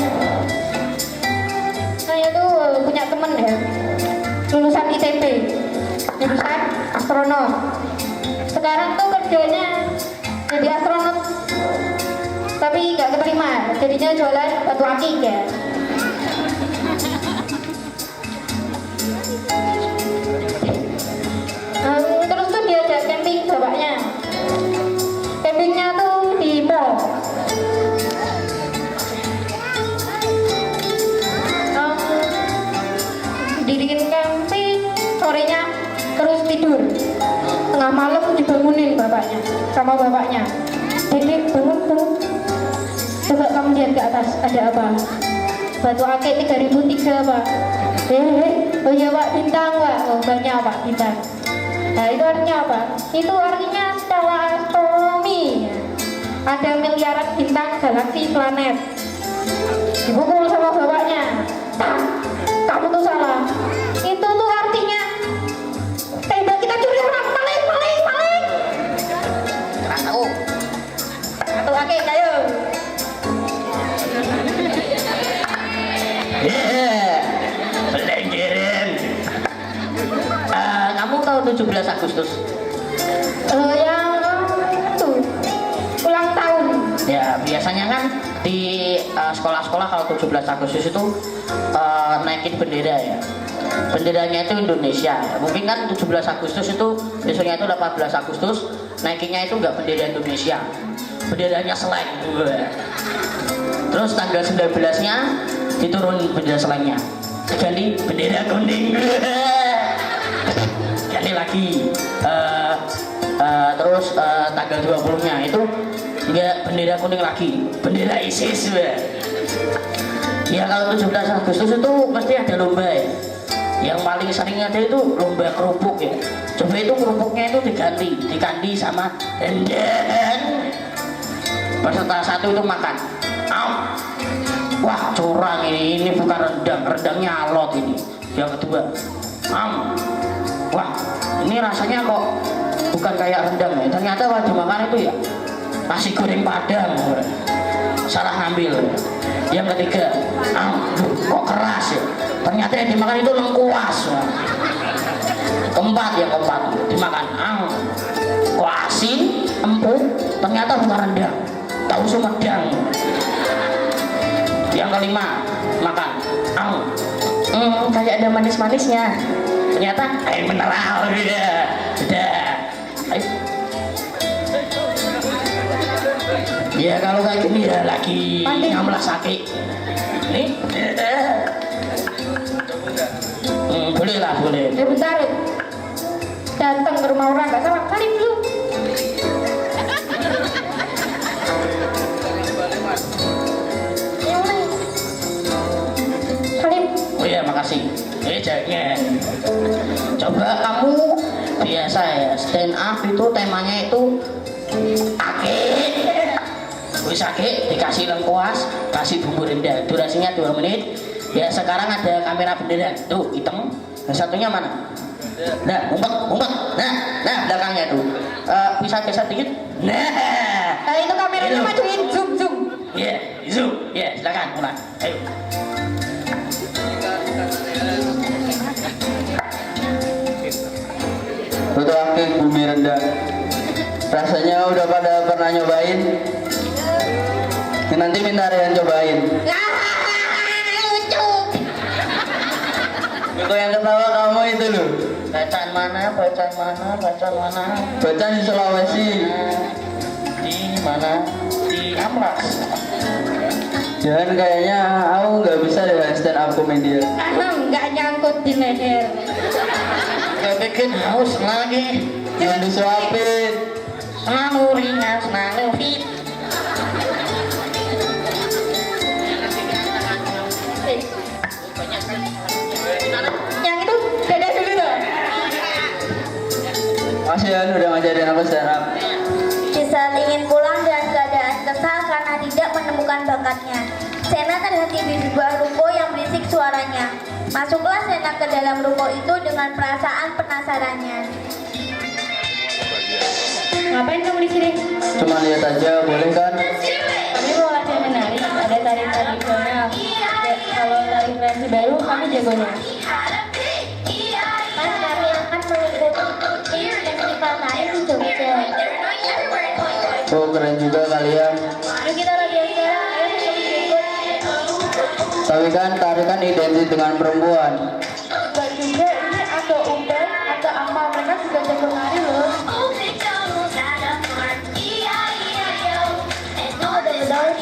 S9: Saya tuh punya temen ya, lulusan ITB, jurusan astronom. Sekarang tuh kerjanya jadi astronot, tapi nggak keterima, jadinya jualan batu akik ya. Terus tuh diajak camping bapaknya. Campingnya tuh di mall. Diriin camping, sorenya terus tidur. Tengah malam dibangunin bapaknya sama bapaknya. Dedek, bangun. Coba kamu lihat ke atas, ada apa? Batu akik 3003 Pak. Oh iya Pak, bintang Pak. Oh banyak Pak, bintang. Nah itu artinya apa? Itu artinya secara astronomi ada miliaran bintang, galaksi, planet. Dipukul sama bapaknya. Kamu tuh salah. Itu tuh artinya tembak kita curi orang, maling. Keras tahu. Satu akik, ayo.
S8: Pelenggeren. Kamu tahu 17 Agustus?
S9: Yang itu ulang tahun.
S8: Ya, biasanya kan di sekolah-sekolah kalau 17 Agustus itu naikin bendera ya. Benderanya itu Indonesia. Mungkin kan 17 Agustus itu besoknya itu 18 Agustus, naikinnya itu enggak bendera Indonesia. Benderanya slang. Terus tanggal 19-nya diturunin bendera slangnya. Diganti bendera kuning. Ganti lagi. Terus tanggal 20-nya itu enggak bendera kuning lagi, bendera ISIS. Ya kalau 17 Agustus itu pasti ada lomba ya. Yang paling sering ada itu lomba kerupuk ya. Coba itu kerupuknya itu diganti sama rendang. Peserta satu itu makan. Wah curang ini bukan rendang, rendangnya alot ini. Yang kedua, wah ini rasanya kok bukan kayak rendang ya. Ternyata waktu makan itu ya nasi goreng Padang. Salah ngambil. Yang ketiga, kok keras ya. Ternyata yang dimakan itu lengkuas. Keempat dimakan kok asin, empuk. Ternyata bukan rendang, tahu Sumedang. Yang kelima makan kayak ada manis-manisnya. Ternyata air mineral ya. Ya kalau kayak gini ya lagi ngamlah sakit. Nih. Boleh lah, boleh.
S9: Bentar. Datang ke rumah orang nggak salah, salim dulu. Salim.
S8: Oh iya, makasih. Jadinya. Coba kamu biasa ya stand up itu temanya itu akik. Wis akik dikasih lengkuas, kasih bumbu rendah. Durasinya 2 menit. Ya sekarang ada kamera beneran. Tuh, hitam. Yang satunya mana? Nah, umpet. Nah, belakangnya tuh. Bisa geser dikit. Nah,
S9: itu kameranya majuin, zoom.
S8: Ya, zoom. Ya, silakan mulai. Ayo.
S12: Batu akik bumi rendah. Rasanya udah pada pernah nyobain? Nanti minta Rian cobain.
S9: Lucu.
S12: Itu yang ketawa kamu itu loh.
S8: Bacaan mana?
S12: Bacaan di Sulawesi.
S8: Di mana? Di Amlas.
S12: Jangan kayaknya aku nggak bisa deh stand up komedian.
S9: Karena nggak nyangkut di leher.
S8: Gak bikin haus lagi.
S12: Yang disuapin.
S8: Selalu ringan, selalu fit.
S9: Yang itu beda dulu loh.
S12: Makasih ya udah ngajarin aku stand up.
S6: Di saat ingin pulang dengan keadaan kesal karena tidak menemukan bakatnya, Sena terhenti di sebuah ruko yang berisik suaranya. Masuklah Sena ke dalam ruko itu dengan perasaan penasarannya.
S9: Ngapain kamu di sini?
S12: Cuma lihat aja, boleh kan?
S9: Kami mau latihan menari, ada tari tradisional. Kalau tari versi baru, kami jagonya.
S7: Kan kami akan mengikuti festival tari di Jogja.
S12: Oh keren juga kalian.
S7: Yuk kita latihan sekarang, ayo kita ikut.
S12: Tapi kan tari kan identik dengan perempuan.
S9: Gak juga, ini ada Ubay, ada Akmal, mereka juga jago nari loh.
S7: Ada bedang,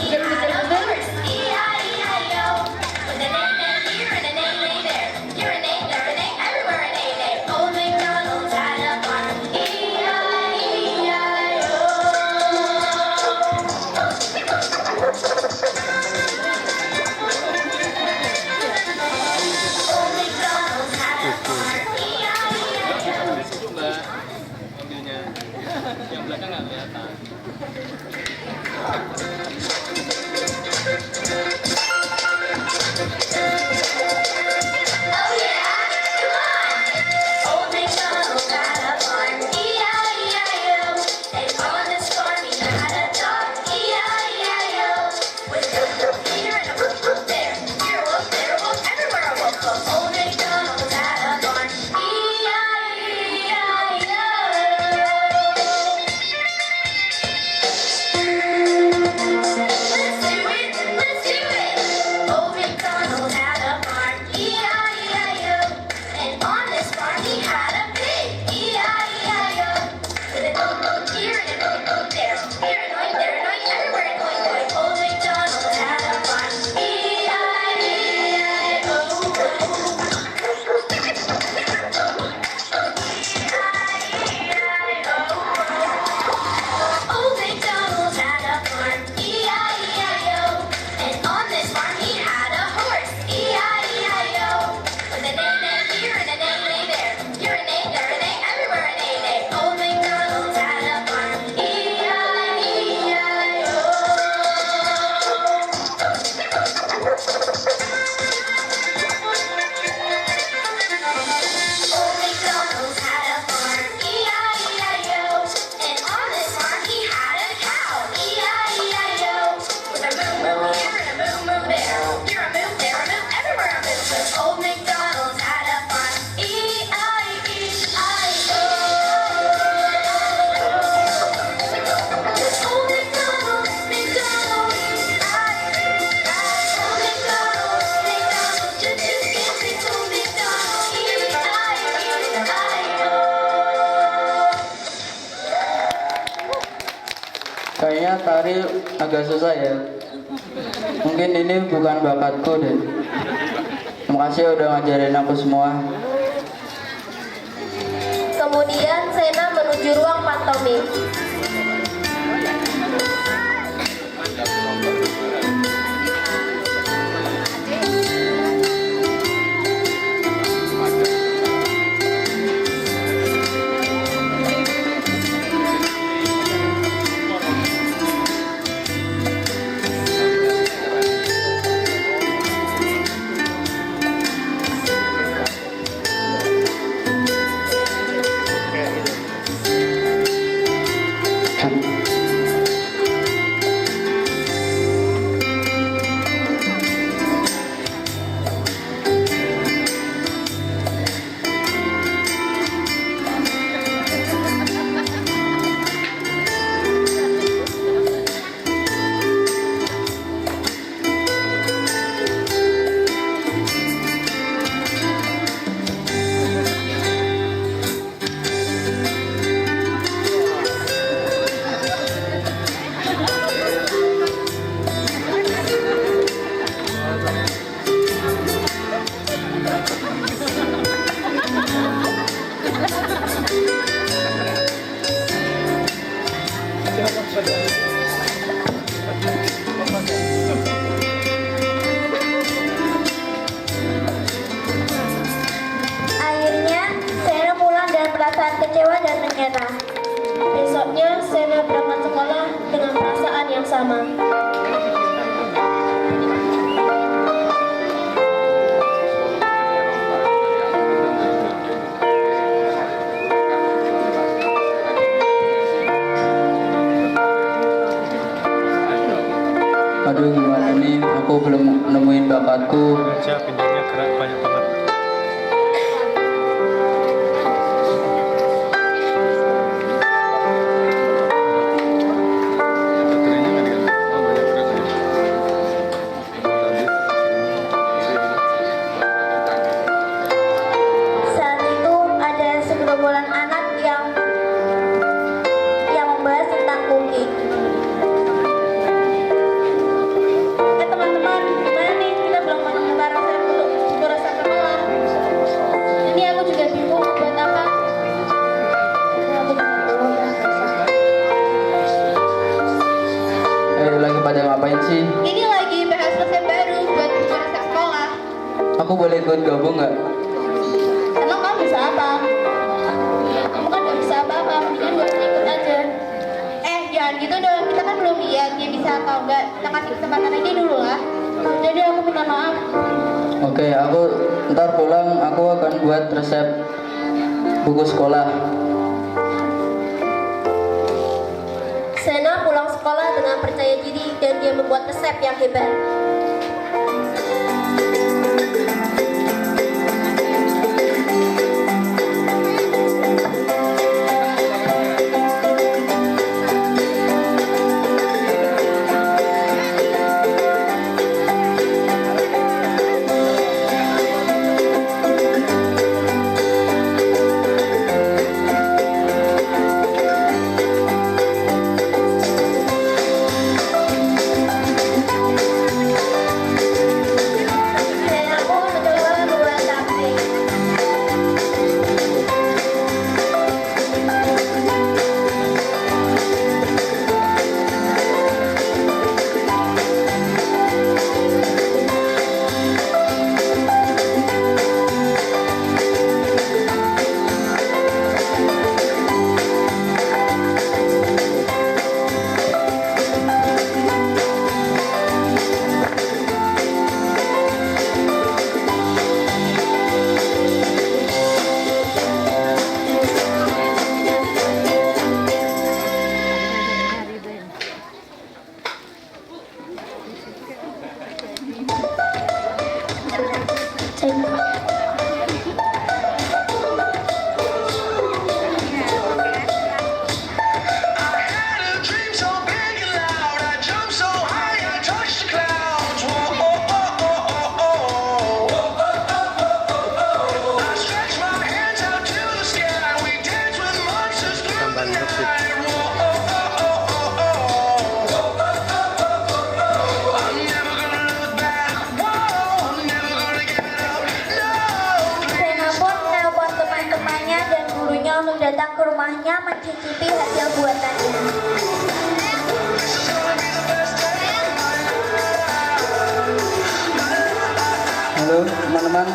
S12: Kayaknya tari agak susah ya. Mungkin ini bukan bakatku deh. Terima kasih udah ngajarin aku semua.
S7: Kemudian Sena menuju ruang pantomim. mereka. Besoknya Sena berangkat sekolah dengan perasaan yang sama.
S12: Aduh gimana nih, aku belum nemuin bakatku.
S13: Pinggirnya gerak banyak banget.
S7: Saat itu ada segerombolan anak yang membahas tentang cooking. Teman-teman, gimana nih? Kita belum menemukan resep untuk resep sekolah. Ini aku juga bingung buat apa.
S12: Lagi pada ngapain sih?
S9: Ini lagi bahas resep baru buat buku resep sekolah.
S12: Aku boleh ikut gabung nggak?
S9: Emang kamu bisa apa? Kamu kan gak bisa apa-apa, mendingan gak usah ikut aja. Jangan gitu dong, kita kan belum lihat dia bisa atau enggak. Kita kasih kesempatan aja dulu lah. Jadi aku minta maaf.
S12: Oke, aku ntar pulang aku akan buat resep buku sekolah.
S7: Sena pulang sekolah dengan percaya diri dan dia membuat resep yang hebat. untuk datang ke rumahnya mencicipi hasil buatannya.
S12: Halo teman-teman,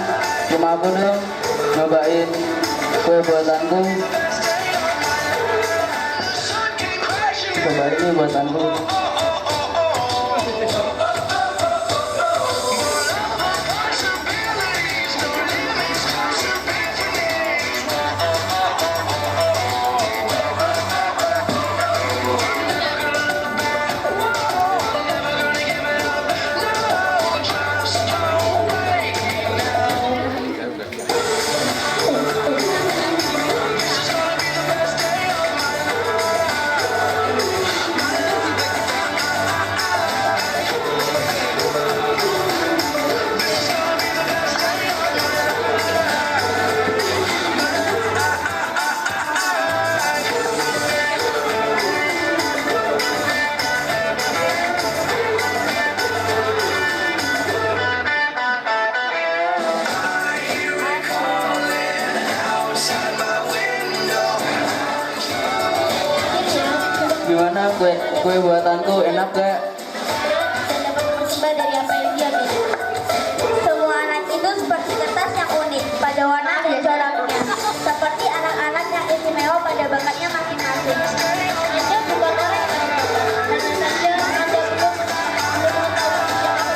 S12: cuma aku dong nyobain kue buatanku. Coba ini buatanku. Gimana kue buatanku, enak gak?
S7: Dan dapat persembah dari apa yang dia miliki. Semua anak itu seperti kertas yang unik pada warna dan coraknya, seperti anak-anak yang istimewa pada bakatnya masing-masing. Anda bukan orang yang hanya saja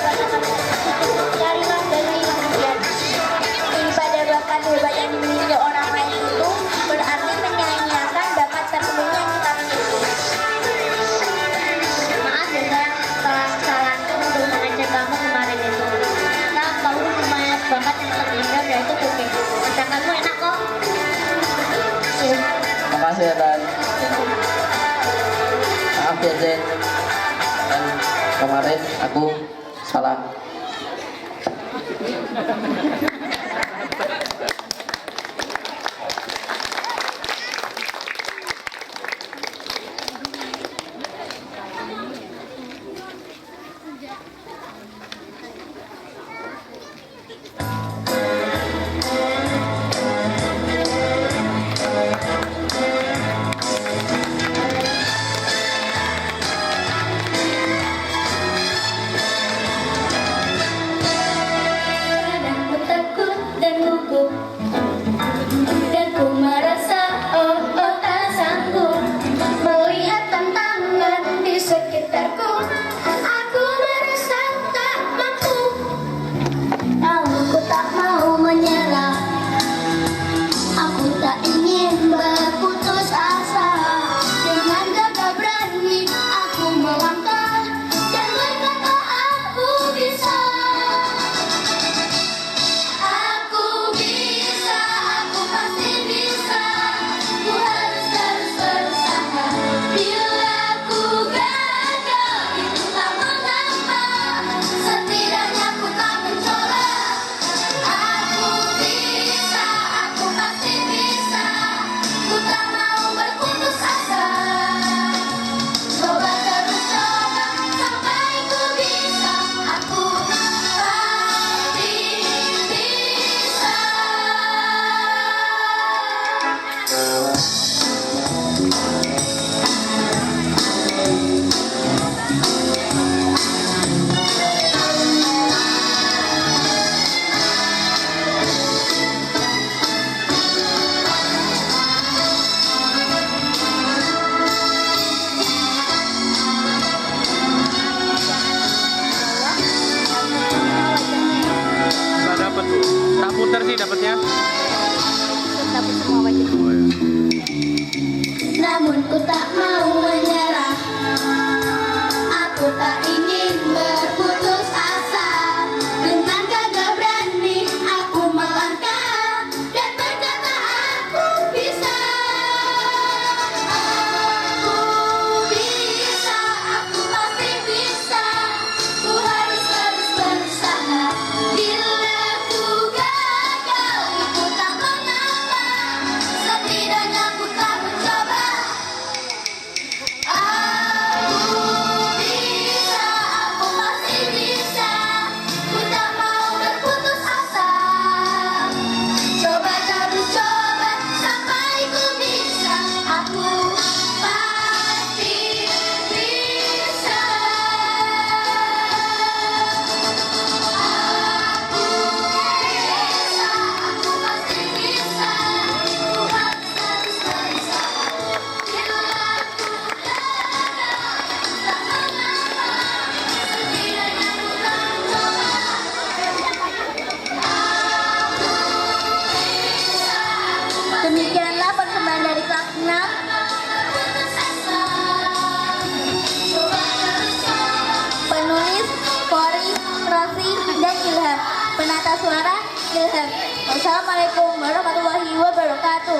S7: Anda belum mengetahui carilah dari kemudian. Pada bakat hebat yang dimiliki orang lain itu berarti menyanyiakan bakat tersebutnya yang kita miliki. Maaf ya saya kesalahanku untuk mengajak kamu kemarin itu. Karena kamu punya bakat yang terindah yaitu cooking. Masakanmu enak kok.
S12: Makasih ya Tan. Maaf ya Zen. Dan kemarin aku salah.
S13: Putar sih dapatnya.
S7: Dapat semua wajib.
S13: Oh, ya.
S4: Namun ku tak mau menyerah. Aku tak ingin berputus asa. Dengan gagah berani aku melangkah dan berkata aku bisa. Aku bisa, aku pasti bisa. Ku harus terus berusaha. Bila ku gagal itu tak mengapa. Setidaknya ku tak mencoba. Demikianlah persembahan dari kelas 6. Penulis Fori, Rosi, dan Ilham. Penata suara Ilham. Wassalamualaikum warahmatullahi wabarakatuh.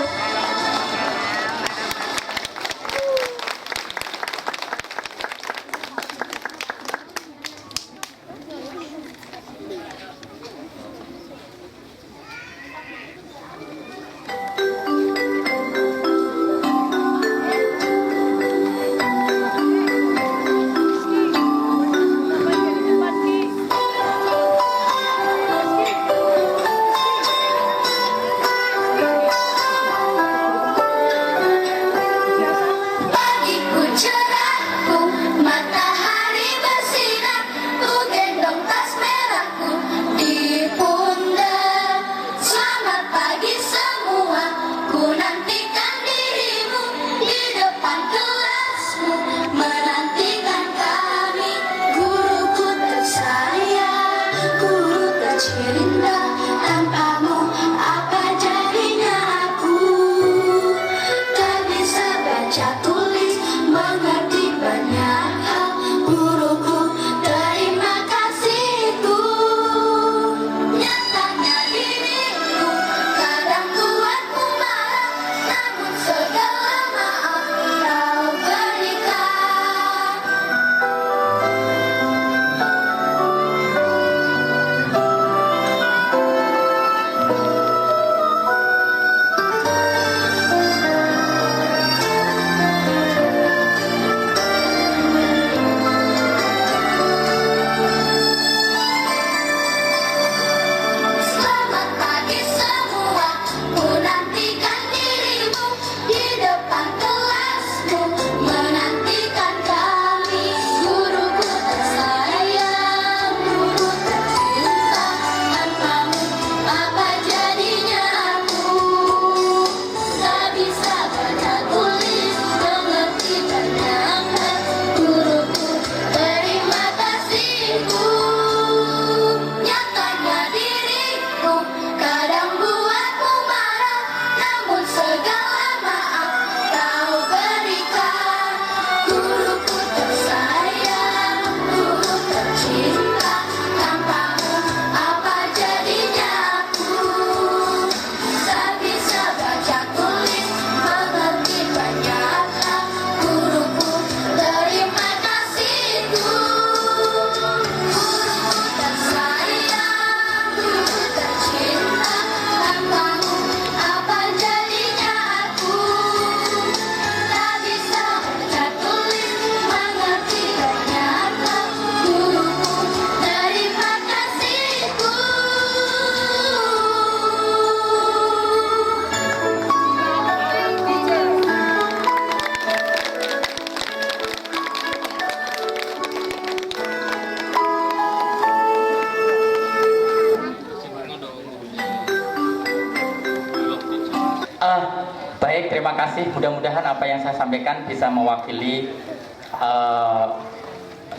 S14: kasih. Mudah-mudahan apa yang saya sampaikan bisa mewakili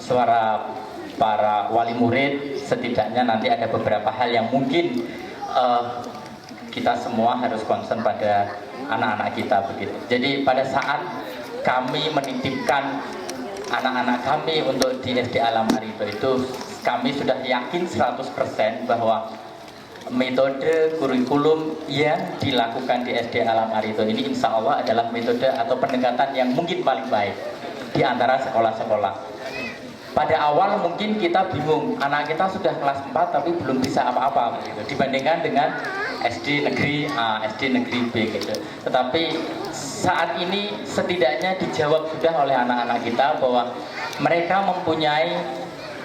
S14: suara para wali murid. Setidaknya nanti ada beberapa hal yang mungkin kita semua harus concern pada anak-anak kita begitu. Jadi pada saat kami menitipkan anak-anak kami untuk di SD Alam Marido itu, kami sudah yakin 100% bahwa metode kurikulum yang dilakukan di SD Alam Marido ini insya Allah adalah metode atau pendekatan yang mungkin paling baik di antara sekolah-sekolah. Pada awal mungkin kita bingung, anak kita sudah kelas 4 tapi belum bisa apa-apa gitu, dibandingkan dengan SD negeri A, SD negeri B gitu. Tetapi saat ini setidaknya dijawab sudah oleh anak-anak kita bahwa mereka mempunyai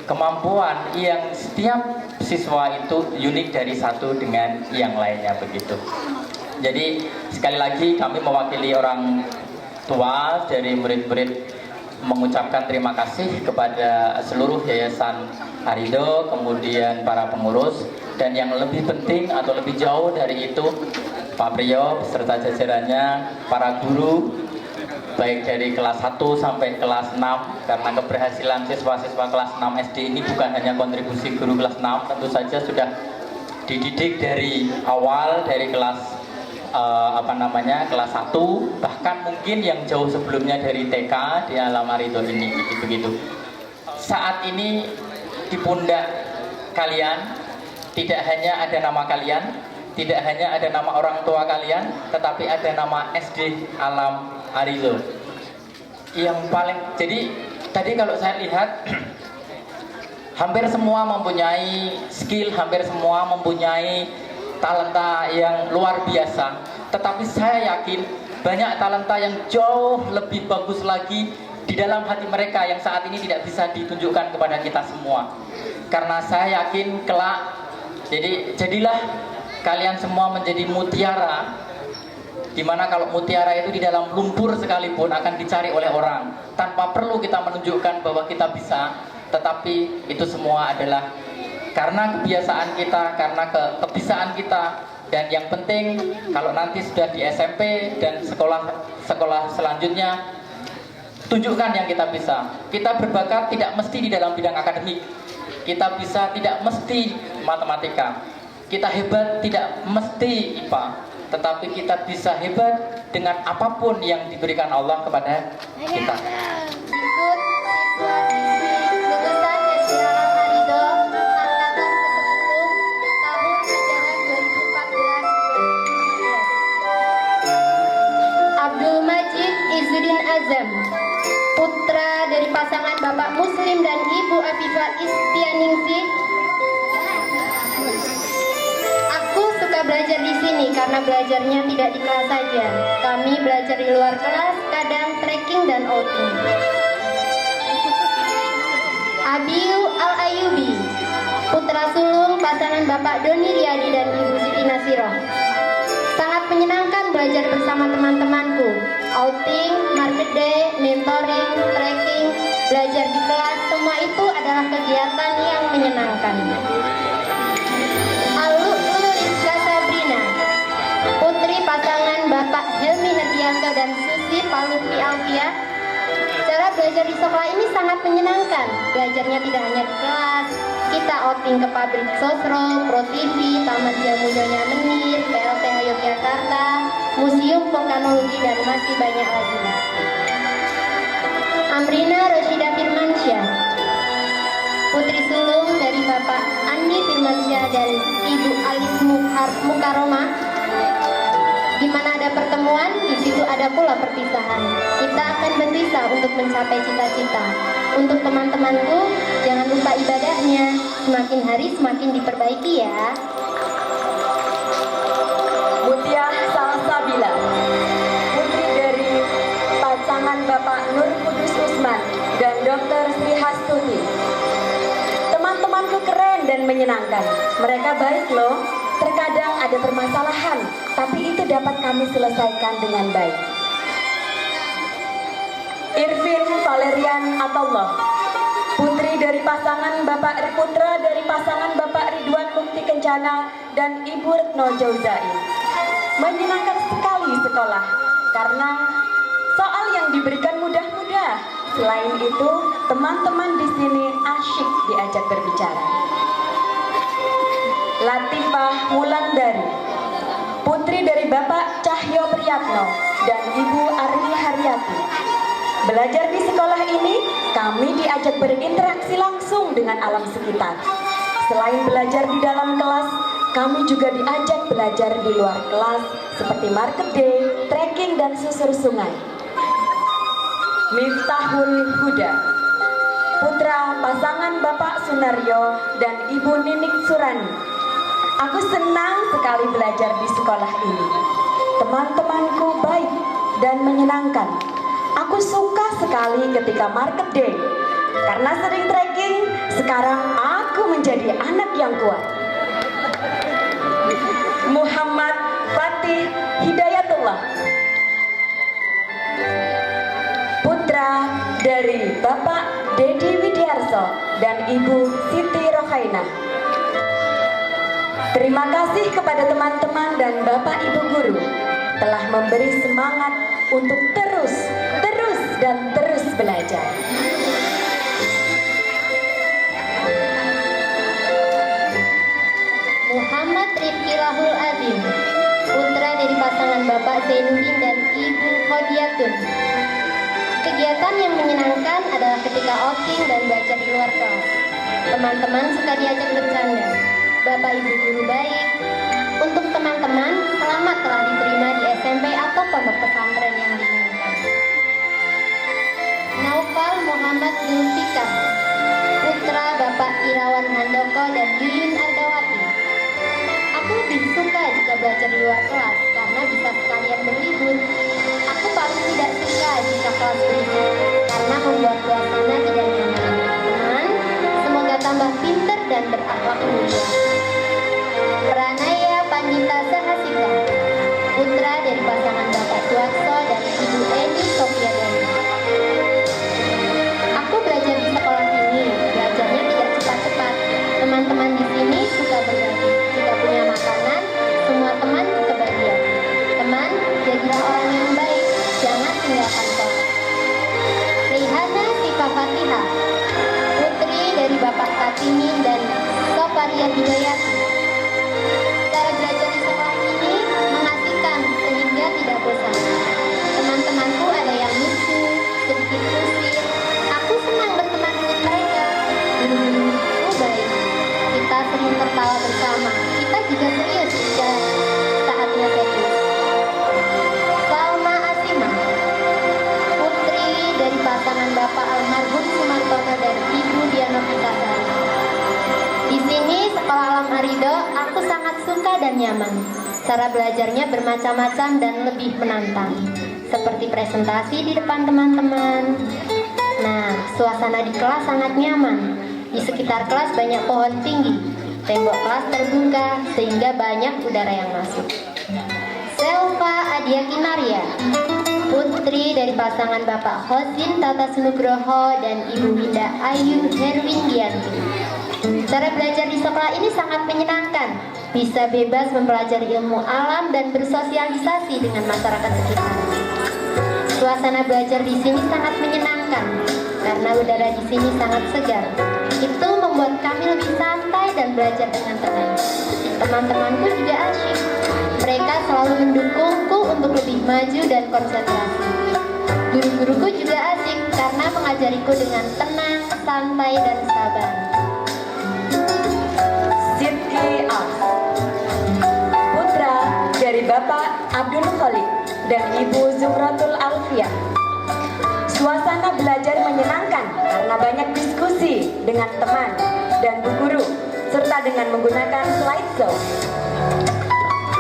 S14: kemampuan yang setiap siswa itu unik dari satu dengan yang lainnya begitu. Jadi sekali lagi kami mewakili orang tua dari murid-murid mengucapkan terima kasih kepada seluruh Yayasan Arido, kemudian para pengurus, dan yang lebih penting atau lebih jauh dari itu Pak Priyo beserta jajarannya, para guru baik dari kelas 1 sampai kelas 6, karena keberhasilan siswa-siswa kelas 6 SD ini bukan hanya kontribusi guru kelas 6, tentu saja sudah dididik dari awal, dari kelas kelas 1, bahkan mungkin yang jauh sebelumnya dari TK di Alam Marido ini begitu. Saat ini di pundak kalian tidak hanya ada nama kalian, tidak hanya ada nama orang tua kalian, tetapi ada nama SD Alam Arido. Yang paling, jadi tadi kalau saya lihat hampir semua mempunyai skill, hampir semua mempunyai talenta yang luar biasa. Tetapi saya yakin banyak talenta yang jauh lebih bagus lagi di dalam hati mereka yang saat ini tidak bisa ditunjukkan kepada kita semua. Karena saya yakin kelak, jadi jadilah kalian semua menjadi mutiara, dimana kalau mutiara itu di dalam lumpur sekalipun akan dicari oleh orang tanpa perlu kita menunjukkan bahwa kita bisa, tetapi itu semua adalah karena kebiasaan kita, karena kebisaan kita. Dan yang penting kalau nanti sudah di SMP dan sekolah selanjutnya, tunjukkan yang kita bisa. Kita berbakat tidak mesti di dalam bidang akademik, kita bisa tidak mesti matematika, kita hebat tidak mesti IPA, tetapi kita bisa hebat dengan apapun yang diberikan Allah kepada kita.
S9: Abdul Majid Izzuddin Azam, putra dari pasangan Bapak Muslim dan Ibu Afifah Istianingsih. Aku suka belajar di sini karena belajarnya tidak di kelas saja. Kami belajar di luar kelas, kadang trekking dan outing. Abiu Al-Ayubi, putra sulung pasangan Bapak Doni Riyadi dan Ibu Siti Nasiroh. Sangat menyenangkan belajar bersama teman-temanku. Outing, market day, mentoring, trekking, belajar di kelas, semua itu adalah kegiatan yang menyenangkan. Rizka Sabrina, putri pasangan Bapak Helmi Herdianto dan Susi Palupi Alfia. Cara belajar di sekolah ini sangat menyenangkan. Belajarnya tidak hanya di kelas, kita outing ke pabrik Sosro, Pro TV, Taman Jamu Nyonya Menir, PLTH Yogyakarta, Museum Vulkanologi, dan masih banyak lagi. Amrina Roshida Firmansyah, putri sulung dari Bapak Andi Firmansyah dan Ibu Alis Mukaroma. Di mana ada pertemuan, di situ ada pula perpisahan. Kita akan berpisah untuk mencapai cita-cita. Untuk teman-temanku, jangan lupa ibadahnya. Semakin hari semakin diperbaiki ya.
S15: Mutia Salsabila, putri dari pasangan Bapak Nur Kudus Usman dan Dr. Sri Hastuti. Teman-temanku keren dan menyenangkan. Mereka baik loh. Terkadang ada permasalahan, tapi itu dapat kami selesaikan dengan baik. Irvin Valerian Atollah, putri dari pasangan Bapak Putra dari pasangan Bapak Ridwan Mukti Kencana dan Ibu Retno Jauzai. Menyenangkan sekali sekolah. karena soal yang diberikan mudah-mudah. Selain itu, teman-teman di sini asyik diajak berbicara. Latifah Wulandari, putri dari Bapak Cahyo Priyatno dan Ibu Arni Haryati. Belajar di sekolah ini, kami diajak berinteraksi langsung dengan alam sekitar. Selain belajar di dalam kelas, kami juga diajak belajar di luar kelas seperti market day, trekking, dan susur sungai. Miftahul Huda, putra pasangan Bapak Sunaryo dan Ibu Nining Surani. Aku senang sekali belajar di sekolah ini. Teman-temanku baik dan menyenangkan. Aku suka sekali ketika market day. Karena sering trekking, sekarang aku menjadi anak yang kuat. Muhammad Fatih Hidayatullah, putra dari Bapak Dedi Widiarso dan Ibu Siti Rohaina. Terima kasih kepada teman-teman dan Bapak Ibu guru telah memberi semangat untuk terus belajar.
S9: Muhammad Rifki Rahul Azim, putra dari pasangan Bapak Zainuddin dan Ibu Khodiatun. Kegiatan yang menyenangkan adalah ketika outing dan belajar di luar kelas. Teman-teman suka diajak bercanda. Bapak Ibu guru baik. Untuk teman-teman, selamat telah diterima di SMP atau pondok pesantren yang diinginkan. Naufal Muhammad Zulfikar, putra Bapak Irawan Handoko dan Yuyun Ardawati. Aku lebih suka jika belajar di luar kelas karena bisa sekalian berlibur. Aku paling tidak suka jika kelas berisik karena membuat suasana tidak nyaman. Teman, semoga tambah pinter dan berakhlak mulia. Pranaya Pandita Sahasika, putra dari pasangan Bapak Suarso dan Ibu Eni Sofiadani. Aku belajar di sekolah ini, belajarnya tidak cepat-cepat. Teman-teman di sini suka berbagi. Jika punya makanan, semua teman kebagian. Teman, jadilah orang yang baik, jangan tinggalkan sekolah. Rihana Sifa Fatihah, putri dari Bapak Kartini dan Sofaria Hidayati. Cara belajar di sekolah ini mengasihkan sehingga tidak bosan. Teman-temanku ada yang lucu, sedikit kusir. Aku senang berteman dengan mereka. Guru-guruku baik. Kita sering tertawa bersama. Kita juga serius jika saatnya serius. Salma Asima, putri dari pasangan Bapak almarhum Sumartono dan Ibu Diana Pitasari. Di sini sekolah Alam Arido, aku sangat suka dan nyaman. Cara belajarnya bermacam-macam dan lebih menantang. Seperti presentasi di depan teman-teman. Nah, suasana di kelas sangat nyaman. Di sekitar kelas banyak pohon tinggi. Tembok kelas terbuka sehingga banyak udara yang masuk. Selva Adiaki Maria, putri dari pasangan Bapak Hosin Tata Sunugroho dan Ibu Winda Ayu Herwindianti. Cara belajar di sekolah ini sangat menyenangkan. Bisa bebas mempelajari ilmu alam dan bersosialisasi dengan masyarakat sekitar. Suasana belajar di sini sangat menyenangkan karena udara di sini sangat segar. Itu membuat kami lebih santai dan belajar dengan tenang. Teman-temanku juga asyik. Mereka selalu mendukungku untuk lebih maju dan konsentrasi. Guru-guruku juga asik karena mengajariku dengan tenang, santai, dan sabar.
S15: Sidki As, putra dari Bapak Abdul Khalid dan Ibu Zumratul Alfiah. Suasana belajar menyenangkan karena banyak diskusi dengan teman dan bu guru serta dengan menggunakan slideshow.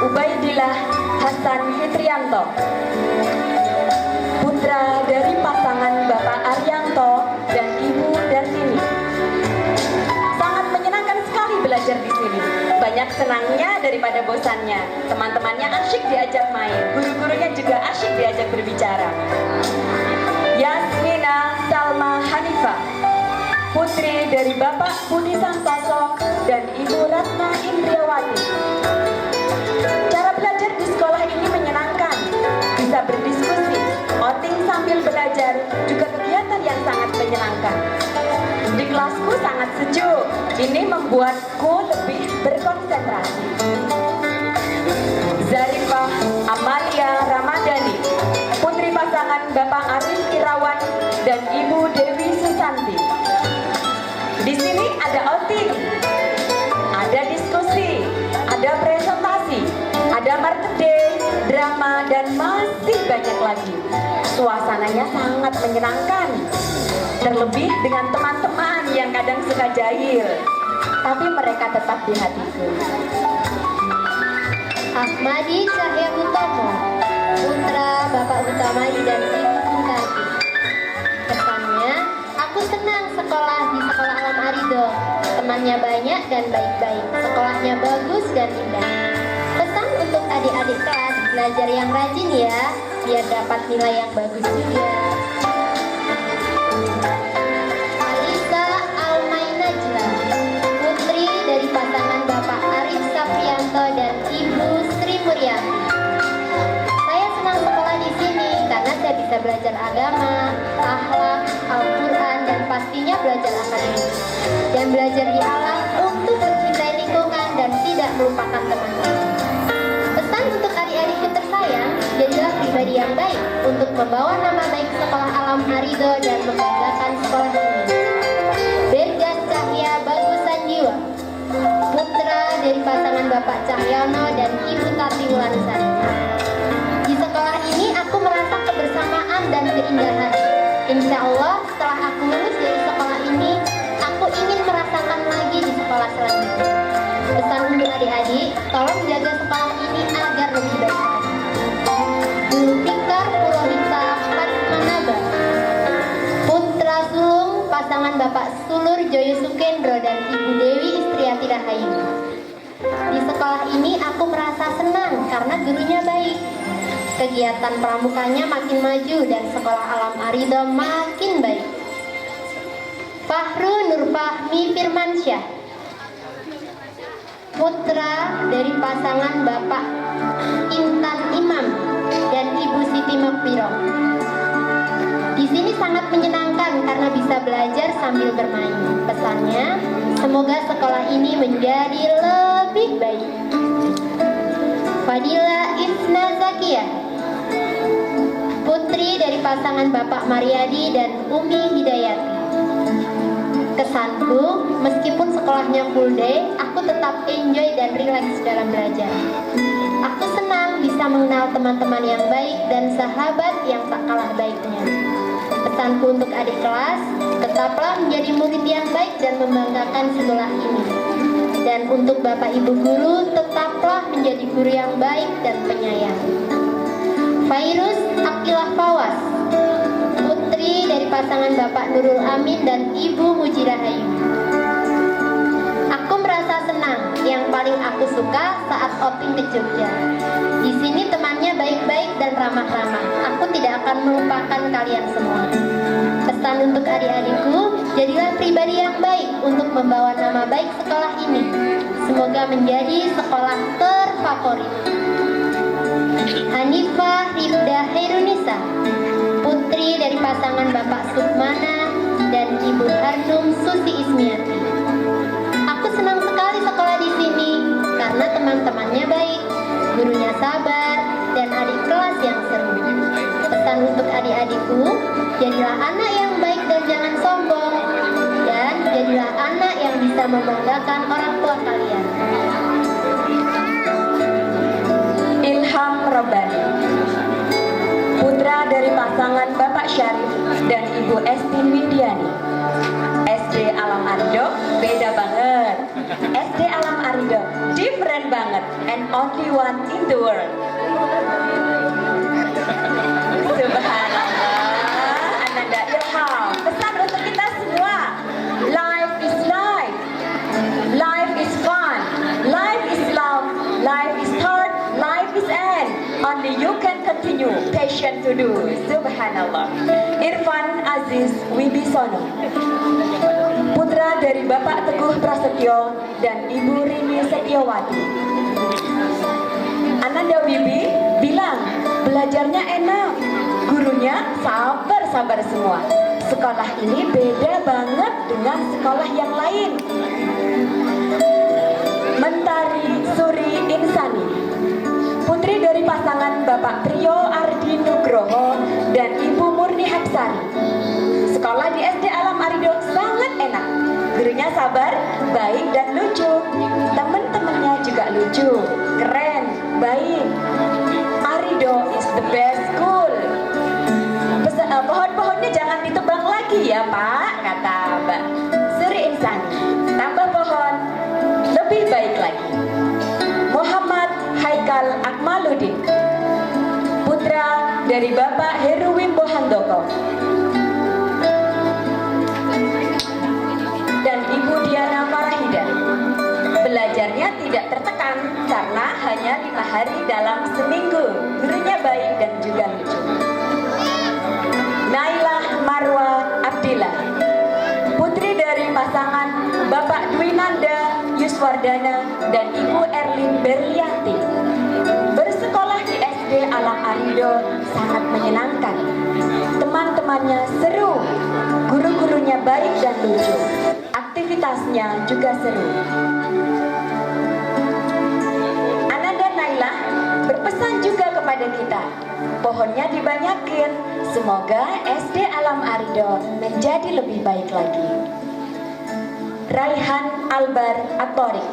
S15: Ubaidillah Hasan Fitrianto, putra dari pasangan Bapak Arianto dan Ibu Dartini. Sangat menyenangkan sekali belajar di sini. Banyak senangnya daripada bosannya. Teman-temannya asyik diajak main, guru-gurunya juga asyik diajak berbicara. Yasmina Salma Hanifah, putri dari Bapak Budi Santoso dan Ibu Ratna Indriawati. Cara belajar di sekolah ini menyenangkan, bisa berdiskusi menyenangkan. Di kelasku sangat sejuk. Ini membuatku lebih berkonsentrasi. Zarifah Amalia Ramadhani, putri pasangan Bapak Arif Irawan dan Ibu Dewi Susanti. Di sini ada outing, ada diskusi, ada presentasi, ada market day, drama, dan masih banyak lagi. Suasananya sangat menyenangkan. Terlebih dengan teman-teman yang kadang suka jahil, tapi mereka tetap di hatiku.
S9: Ahmadi Cahya Utomo, putra Bapak Utamadi dan Ibu Suntati. Pesannya, aku senang sekolah di Sekolah Alam Arido. Temannya banyak dan baik-baik, sekolahnya bagus dan indah. Pesan untuk adik-adik kelas, belajar yang rajin ya, biar dapat nilai yang bagus juga. Alisa Almainajla, putri dari pasangan Bapak Arif Saprianto dan Ibu Sri Murianti. Saya senang sekolah di sini karena saya bisa belajar agama, akhlak, Al-Quran, dan pastinya belajar akademik. Dan belajar di alam untuk mencintai lingkungan dan tidak melupakan teman-teman. Pesan untuk adik-adikku tersayang, jadilah pribadi yang baik untuk membawa nama baik Sekolah Alam Arido dan membanggakan sekolah ini. Bergas Cahya Bagusan Jiwa, putra dari pasangan Bapak Cahyono dan Ibu Tati Wulansari. Di sekolah ini aku merasa kebersamaan dan keindahan. Insya Allah setelah aku lulus dari sekolah ini, aku ingin merasakan lagi di sekolah selanjutnya. Pesan untuk adik-adik, tolong jaga sekolah ini agar lebih baik lagi. Guru Tikar Pulohita Padmanaba, putra sulung pasangan Bapak Sulur Joyo Sukendro dan Ibu Dewi Istriati Rahayu. Di sekolah ini aku merasa senang karena gurunya baik. Kegiatan pramukanya makin maju dan Sekolah Alam Arido makin baik. Fahru Nurfahmi Firmansyah, putra dari pasangan Bapak Intan Imam dan Ibu Siti Makbiro. Di sini sangat menyenangkan karena bisa belajar sambil bermain. Pesannya, semoga sekolah ini menjadi lebih baik. Fadila Isna Zakia, putri dari pasangan Bapak Mariadi dan Umi Hidayati. Kesanku, meskipun sekolahnya full day, aku tetap enjoy dan rileks dalam belajar. Aku senang bisa mengenal teman-teman yang baik dan sahabat yang tak kalah baiknya. Pesanku untuk adik kelas, tetaplah menjadi murid yang baik dan membanggakan sekolah ini. Dan untuk Bapak Ibu guru, tetaplah menjadi guru yang baik dan penyayang. Fairuz Akilah Fawas, putri dari pasangan Bapak Nurul Amin dan Ibu Muji Rahayu. Aku merasa senang, yang paling aku suka saat outing ke Jogja. Di sini temannya baik-baik dan ramah-ramah. Aku tidak akan melupakan kalian semua. Pesan untuk adik-adikku, jadilah pribadi yang baik untuk membawa nama baik sekolah ini. Semoga menjadi sekolah terfavorit. Hanifah Ribda Herunisa, putri dari pasangan Bapak Sukmana dan Ibu Harnum Susi Ismiati. Aku senang sekali sekolah di sini karena teman-temannya baik, gurunya sabar, dan adik kelas yang seru. Pesan untuk adik-adikku, jadilah anak yang baik dan jangan sombong, dan jadilah anak yang bisa membanggakan orang tua kalian.
S15: Ilham Robbani, putra dari pasangan Bapak Syarif dan Ibu Esti Widiani. SD Alam Arido beda banget. SD Alam Arido different banget and only one in the world. Subhanallah. Ananda Ilham, pesan untuk kita semua. Life is life. Life is fun. Life is love. Life is hard. Life is end. Only you can continue. Patient to do. Subhanallah. Irfan Aziz Wibisono, putra dari Bapak Teguh Prasetyo dan Ibu Rini Setiawati. Ananda Wibi bilang belajarnya enak, gurunya sabar-sabar semua. Sekolah ini beda banget dengan sekolah yang lain. Mentari Suri Insani, putri dari pasangan Bapak Trio Ardi Nugroho dan Ibu Murni Hapsari. Sekolah di SD Alam Arido sangat enak. Gurunya sabar, baik dan lucu. Teman-temannya juga lucu, keren, baik. Arido is the best school. Pohon-pohonnya jangan ditebang lagi ya Pak, kata Mbak Suri Insani. Tambah pohon, lebih baik lagi. Muhammad Haikal Akmaluddin, putra dari Bapak Heru Wimbo Handoko dan Ibu Diana Farahida. Belajarnya tidak tertekan karena hanya 5 hari dalam seminggu. Gurunya baik dan juga lucu. Nailah Marwa Abdillah, putri dari pasangan Bapak Dwinanda Yuswardana dan Ibu Erlin Berlianti. Bersekolah di SD Alam Arido sangat menyenangkan. Teman-temannya seru, guru-gurunya baik dan lucu. Aktivitasnya juga seru. Ananda Nailah berpesan juga kepada kita, pohonnya dibanyakin. Semoga SD Alam Arido menjadi lebih baik lagi. Raihan Albar Atorik,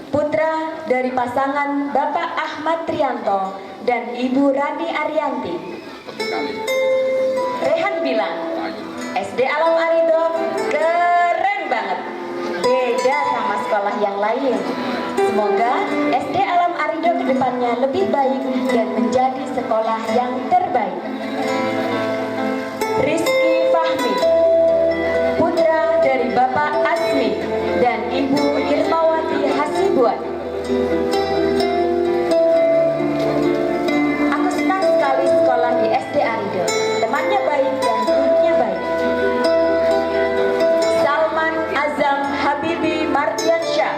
S15: putra dari pasangan Bapak Ahmad Trianto dan Ibu Rani Arianti. Rehan bilang, SD Alam Arido keren banget, beda sama sekolah yang lain. Semoga SD Alam Arido kedepannya lebih baik dan menjadi sekolah yang terbaik. Rizky Fahmi, putra dari Bapak Asmi dan Ibu Irmawati Hasibuan. Aku senang sekali sekolah di SD Arido. Temannya baik dan gurunya baik. Salman Azam Habibi Mardiansyah,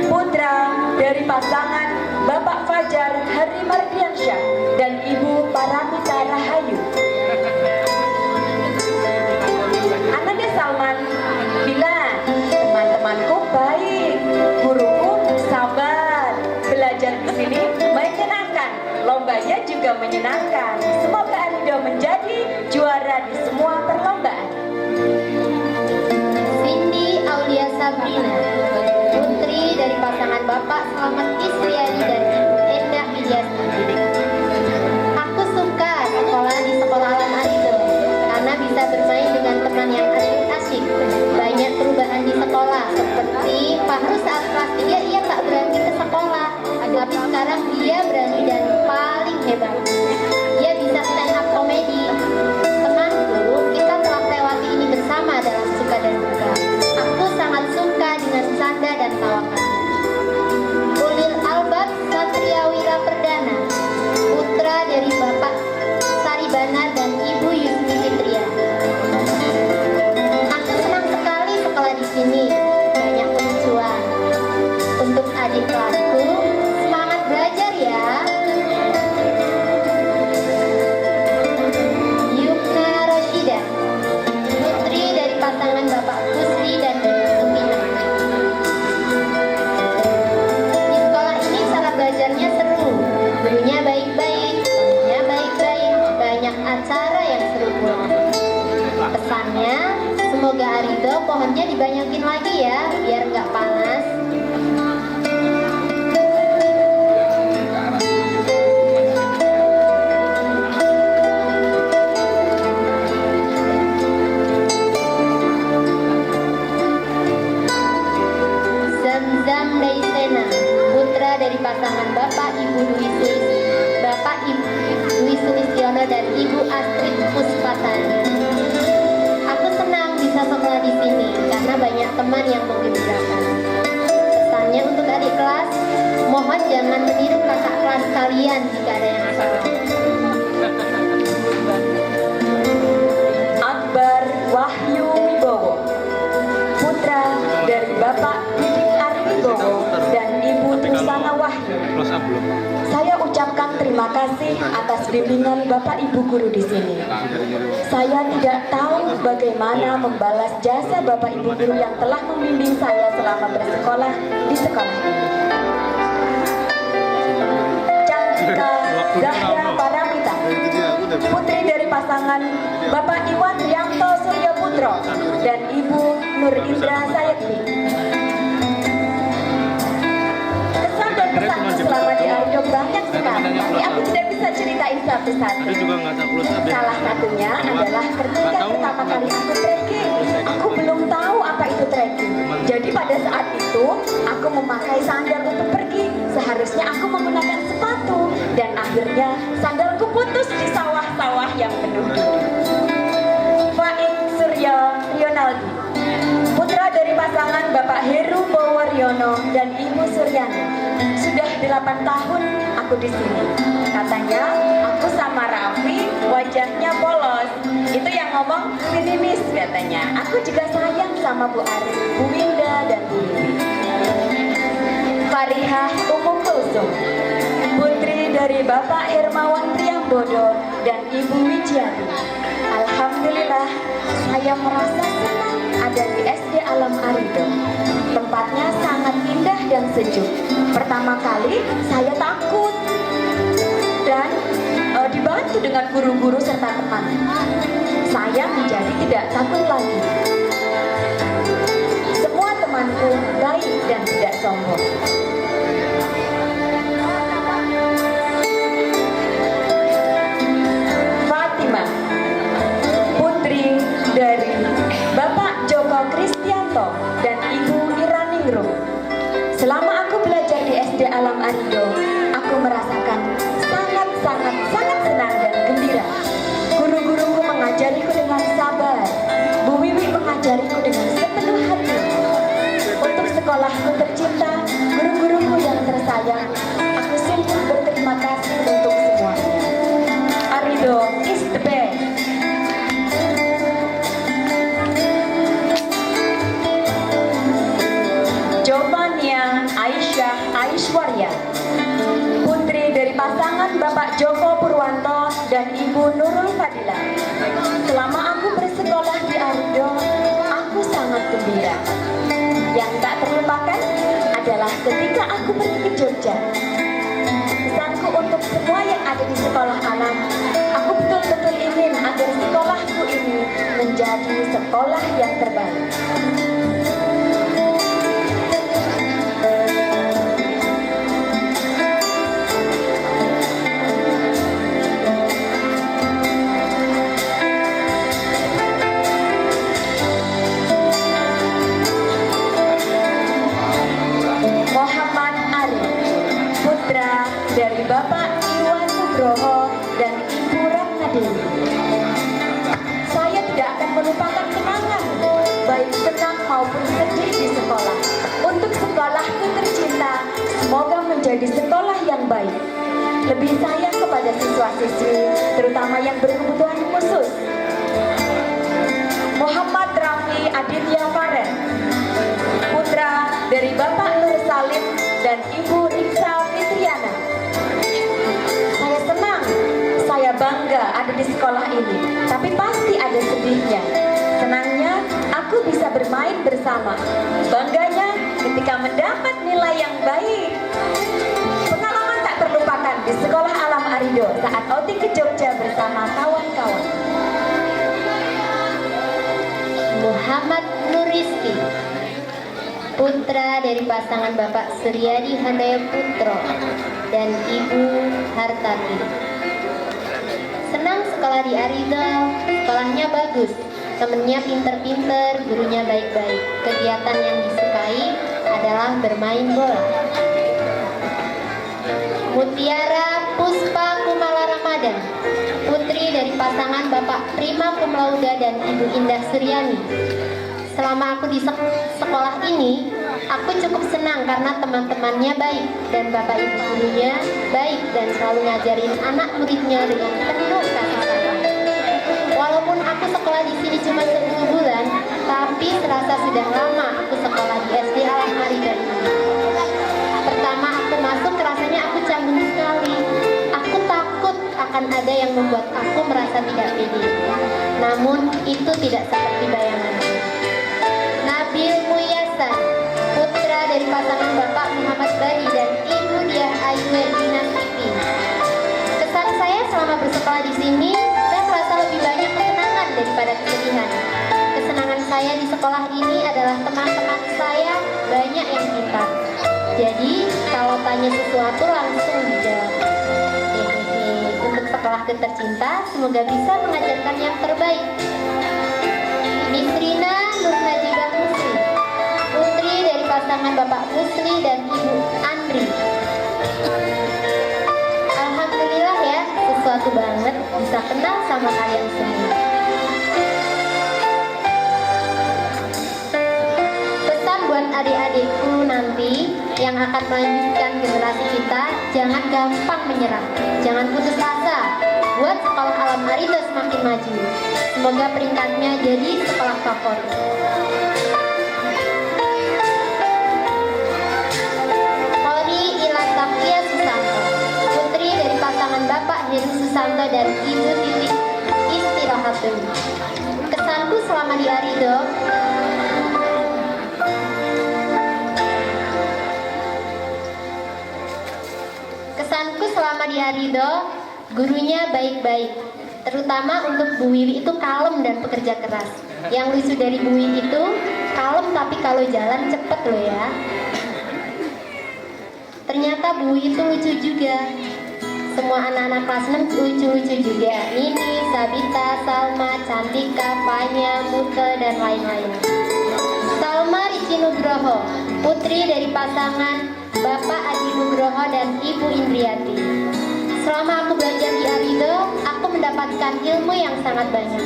S15: putra dari pasangan Bapak Fajar Hari Mardiansyah dan Ibu Paramita Rahayu. Ananda Salman bilang, teman-temanku baik, guruku sabar, belajar di sini menyenangkan, lombanya juga menyenangkan. Semoga Arido menjadi juara di semua perlombaan.
S9: Cindy Aulia Sabrina, putri dari pasangan Bapak Selamat Isriani dan Ibu Endah Widiasti. Aku suka sekolah di Sekolah Alam Arido karena bisa bermain dengan teman yang asik-asik. Banyak perubahan di sekolah, seperti Fahru saat kelas 3 ia tak berani ke sekolah, tapi sekarang dia berani dan paling hebat. Dia bisa stand up komedi. Temanku, kita telah lewati ini bersama dalam suka dan duka. Aku sangat suka dengan canda dan tawa kami. Ulil Albab Satria Wira Perdana, putra dari Bapak Saribana dan Ibu Yusmi Fitria. Aku senang sekali sekolah di sini, banyak kelucuan. Untuk adik kelasku, semangat belajar ya. Yukna Roshida, putri dari pasangan Bapak Kusri dan Ibu Sumina. Di sekolah ini cara belajarnya seru, gurunya baik-baik, temannya baik-baik, banyak acara yang seru pula. Pesannya, semoga Arido pohonnya dibanyakin lagi ya, biar nggak panas. Zamzam Daisena, putra dari pasangan Bapak Ibu Dwi Sulistiono dan Ibu Astrid Puspasari. Aku senang bisa sekolah di sini karena banyak teman yang menggembirakan. Pesannya untuk adik kelas, mohon jangan meniru kakak kelas kalian jika ada yang salah.
S15: Akbar Wahyu Wibowo, putra dari Bapak Didik Ari Wibowo dan Ibu Trusana Wahyu. Saya ucapkan terima berterima kasih atas bimbingan Bapak Ibu guru di sini. Saya tidak tahu bagaimana membalas jasa Bapak Ibu guru yang telah membimbing saya selama bersekolah di sekolah ini. Cantika Zahra Paramita, putri dari pasangan Bapak Iwan Rianto Surya Putro dan Ibu Nur Indra Sayekti. Kesan dan pesanku selama di Arido banyak sekali, tapi aku tidak bisa ceritain satu-satu. Salah satunya adalah ketika pertama kali aku trekking, aku belum tahu apa itu trekking. Jadi pada saat itu aku memakai sandal untuk pergi. Seharusnya aku menggunakan sepatu dan akhirnya sandalku putus di sawah-sawah yang penuh duri. Faik Surya Rionaldi, putra dari pasangan Bapak Heru Boworyono dan Ibu Suryani. Sudah 8 tahun aku di sini. Katanya aku sama Raffi wajahnya polos. Itu yang ngomong minimis katanya. Aku juga sayang sama Bu Ari, Bu Winda dan Bu Wiwi. Farihah Umu Kulsum, putri dari Bapak Hermawan Priambodo dan Ibu Wijiati. Alhamdulillah, saya merasa senang ada di SD Alam Arido. Tempatnya sangat indah dan sejuk. Pertama kali saya takut dan dibantu dengan guru-guru serta teman. Saya menjadi tidak takut lagi. Semua temanku baik dan tidak sombong. Fatimah, putri dari Bapak Joko Kristianto dan Ibu Iraningrum. Selama aku belajar di SD Alam Arido, aku merasakan sangat senang dan gembira. Guru-guruku mengajariku dengan sabar. Bu Wiwi mengajariku dengan sepenuh hati. Untuk sekolahku tercinta, guru-guruku yang tersayang, aku sungguh berterima kasih untuk semuanya. Arido is the best. Jovania Aisyah Aishwarya, putri dari pasangan Bapak Joko Purwanto dan Ibu Nurul Fadilah. Selama aku bersekolah di Arido, aku sangat gembira. Yang tak terlupakan adalah ketika aku pergi ke Jogja. Pesanku untuk semua yang ada di sekolah alam, aku betul-betul ingin agar sekolahku ini menjadi sekolah yang terbaik. Dari Bapak Iwan Nugroho dan Ibu Ratnadewi. Saya tidak akan melupakan kenangan, baik senang maupun sedih di sekolah. Untuk sekolahku tercinta, semoga menjadi sekolah yang baik. Lebih sayang kepada siswa-siswi, terutama yang berkebutuhan khusus. Muhammad Raffi Aditya Faren, putra dari Bapak Nur Salim dan Ibu Riksa Fitriana. Saya bangga ada di sekolah ini, tapi pasti ada sedihnya. Senangnya, aku bisa bermain bersama. Bangganya ketika mendapat nilai yang baik. Pengalaman tak terlupakan di sekolah Alam Arido saat outing ke Jogja bersama kawan-kawan.
S9: Muhammad Nuristi, putra dari pasangan Bapak Suryadi Handaya Putro dan Ibu Hartati. Senang sekolah di Arido, sekolahnya bagus, temennya pinter-pinter, gurunya baik-baik. Kegiatan yang disukai adalah bermain bola. Mutiara Puspa Kumala Ramadan, putri dari pasangan Bapak Prima Cum Laude dan Ibu Indah Suryani. Selama aku di sekolah ini, aku cukup senang karena teman-temannya baik dan Bapak Ibu gurunya baik dan selalu ngajarin anak muridnya dengan penuh kasih sayang. Walaupun aku sekolah di sini cuma 10 bulan, tapi terasa sudah lama aku sekolah di SD Alam Arido. Pertama aku masuk rasanya aku canggung sekali. Aku akan ada yang membuat aku merasa tidak pede. Namun itu tidak seperti bayanganku. Nabil Muyasan, putra dari pasangan Bapak Muhammad Badi dan Ibu Diah Ayu Siti. Kesan saya selama bersekolah di sini, saya merasa lebih banyak kesenangan daripada kesedihan. Kesenangan saya di sekolah ini adalah teman-teman saya banyak yang pintar. Jadi kalau tanya sesuatu langsung dijawab. Untuk sekolahku tercinta, semoga bisa mengajarkan yang terbaik. Miss Rina Nur Najibah Musli, putri dari pasangan Bapak Musli dan Ibu Andri. Alhamdulillah ya, sesuatu banget bisa kenal sama kalian semua. Pesan buat adik-adikku nanti yang akan melanjutkan generasi kita, jangan gampang menyerah, jangan putus asa, buat sekolah Alam Arido semakin maju. Semoga peringkatnya jadi sekolah favorit. Kori Ilatafia Susanto, putri dari pasangan Bapak Heru Susanto dan Ibu Titik Istirahatun. Kesanku selama di Arido, gurunya baik-baik, terutama untuk Bu Wiwi itu kalem dan pekerja keras. Yang lucu dari Bu Wiwi itu kalem tapi kalau jalan cepet loh ya. Ternyata Bu Wiwi itu lucu juga. Semua anak-anak kelas 6 lucu-lucu juga. Nini, Sabita, Salma, Cantika, Fanya, Mute, dan lain-lain. Salma Rici Nugroho, putri dari pasangan Bapak Adi Nugroho dan Ibu Indriati. Selama aku belajar di Arido, aku mendapatkan ilmu yang sangat banyak.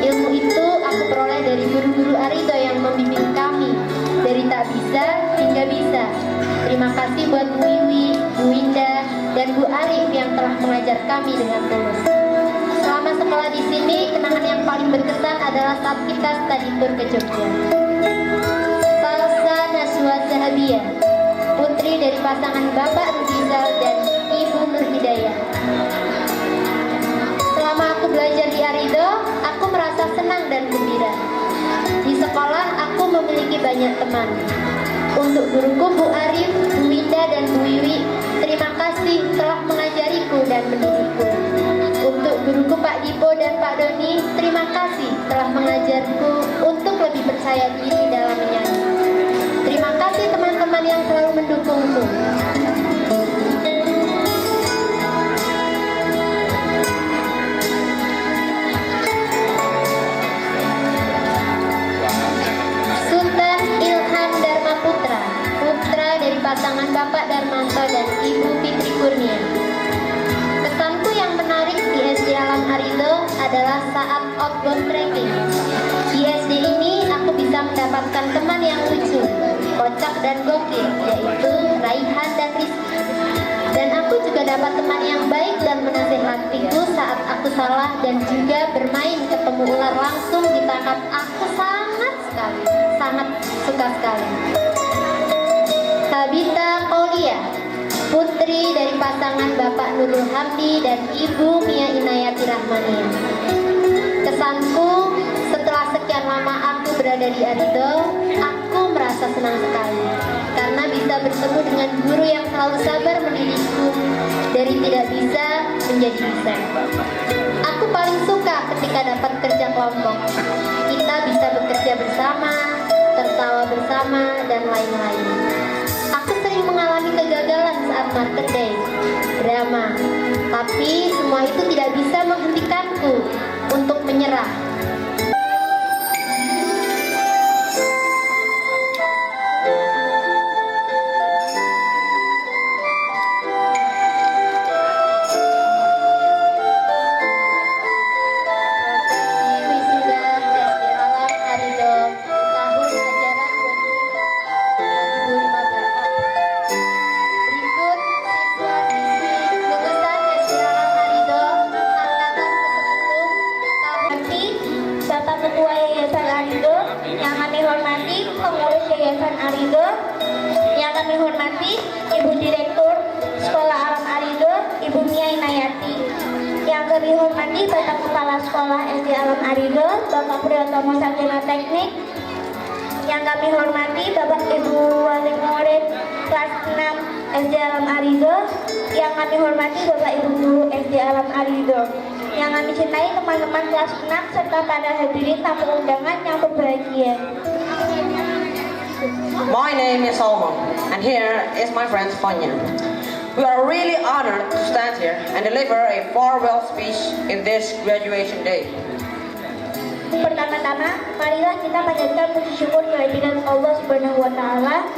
S9: Ilmu itu aku peroleh dari guru-guru Arido yang membimbing kami dari tak bisa hingga bisa. Terima kasih buat Bu Wiwi, Bu Winda, dan Bu Arif yang telah mengajar kami dengan tulus. Selama sekolah di sini, kenangan yang paling berkesan adalah saat kita study tour ke Jogja. Salsa Naswa Zahabia, putri dari pasangan Bapak Rudizal dan Ibu Nur Hidayah. Selama aku belajar di Arido, aku merasa senang dan gembira. Di sekolah, aku memiliki banyak teman. Untuk guruku Bu Arif, Bu Winda, dan Bu Wiwi, terima kasih telah mengajariku dan mendidikku. Untuk guruku Pak Dipo dan Pak Doni, terima kasih telah mengajarku untuk lebih percaya diri dalam menyanyi. Terima kasih teman-teman yang selalu mendukungku. Sultan Ilham Dharma Putra, putra dari pasangan Bapak Darmanto dan Ibu Fitri Kurnia. Kesanku yang menarik di SD Alam Arido adalah saat outbound trekking. Di SD ini aku bisa mendapatkan teman yang lucu, kocak dan gokil, yaitu Raihan dan Rizky. Dan aku juga dapat teman yang baik dan menasehatiku saat aku salah, dan juga bermain ketemu ular langsung ditangkap aku sangat suka sekali. Tabita Aulia, putri dari pasangan Bapak Nurul Hamdi dan Ibu Mia Inayati Rahmania. Kesanku setelah sekian lama aku berada di Arido, aku merasa senang sekali karena bisa bertemu dengan guru yang selalu sabar mendidikku dari tidak bisa menjadi bisa. Aku paling suka ketika dapat kerja kelompok. Kita bisa bekerja bersama, tertawa bersama, dan lain-lain. Aku sering mengalami kegagalan saat Market Day, drama, tapi semua itu tidak bisa menghentikanku untuk menyerah.
S7: Yang kami hormati Bapak Kepala Sekolah SD Alam Arido, Bapak Priyotomo Sarjana Teknik. Yang kami hormati Bapak Ibu Wali Murid kelas 6 SD Alam Arido. Yang kami hormati Bapak Ibu Guru SD Alam Arido. Yang kami cintai teman-teman kelas 6 serta para hadirin tamu undangan yang berbahagia.
S16: My name is Salma, and here is my friend Fanya. We are really honored to stand here and deliver a farewell speech in this graduation day.
S7: Pertama-tama, marilah kita panjatkan puji syukur kehadiran Allah Subhanahu wa Ta'ala,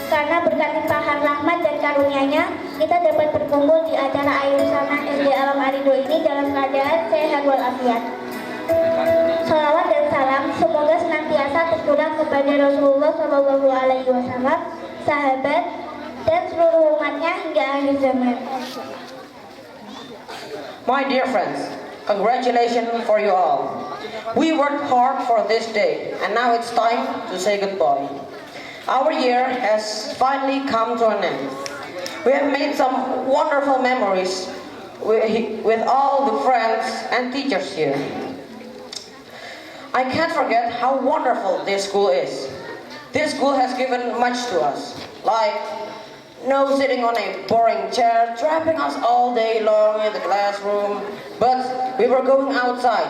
S7: karena berkat limpahan rahmat dan karunia-Nya kita dapat berkumpul di acara akhir sana SD Alam Arido ini dalam keadaan sehat walafiat. Salawat dan salam semoga senantiasa tercurah kepada Rasulullah Shallallahu Alaihi Wasallam, sahabat, dan seluruh umatnya hingga akhir zaman.
S16: My dear friends, congratulations for you all. We worked hard for this day, and now it's time to say goodbye. Our year has finally come to an end. We have made some wonderful memories with all the friends and teachers here. I can't forget how wonderful this school is. This school has given much to us, like no sitting on a boring chair, trapping us all day long in the classroom, but we were going outside,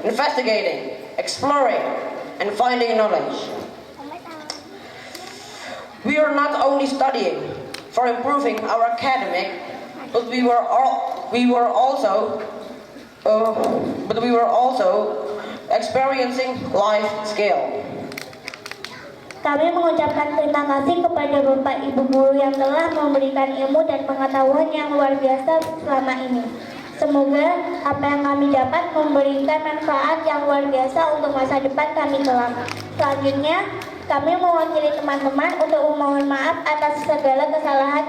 S16: investigating, exploring, and finding knowledge. We are not only studying for improving our academic, but we were also experiencing life skill.
S7: Kami mengucapkan terima kasih kepada Bapak Ibu Guru yang telah memberikan ilmu dan pengetahuan yang luar biasa selama ini. Semoga apa yang kami dapat memberikan manfaat yang luar biasa untuk masa depan kami kelak. Selanjutnya, kami mewakili teman-teman untuk memohon maaf atas segala kesalahan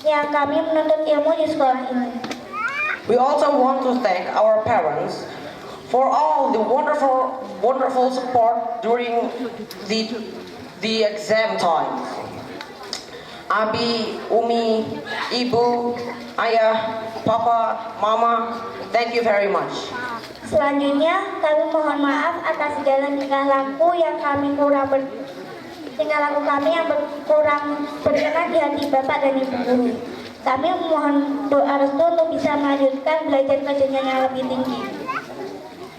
S7: yang kami menuntut ilmu di sekolah ini.
S16: We also want to thank our parents for all the wonderful support during the exam time. Abi, Umi, Ibu, Ayah, Papa, Mama, thank you very much.
S7: Selanjutnya, kami mohon maaf atas segala tingkah laku kami yang kurang berkenan di hati Bapak dan Ibu Guru. Kami memohon doa restu untuk bisa melanjutkan belajar ke jenjang yang lebih tinggi.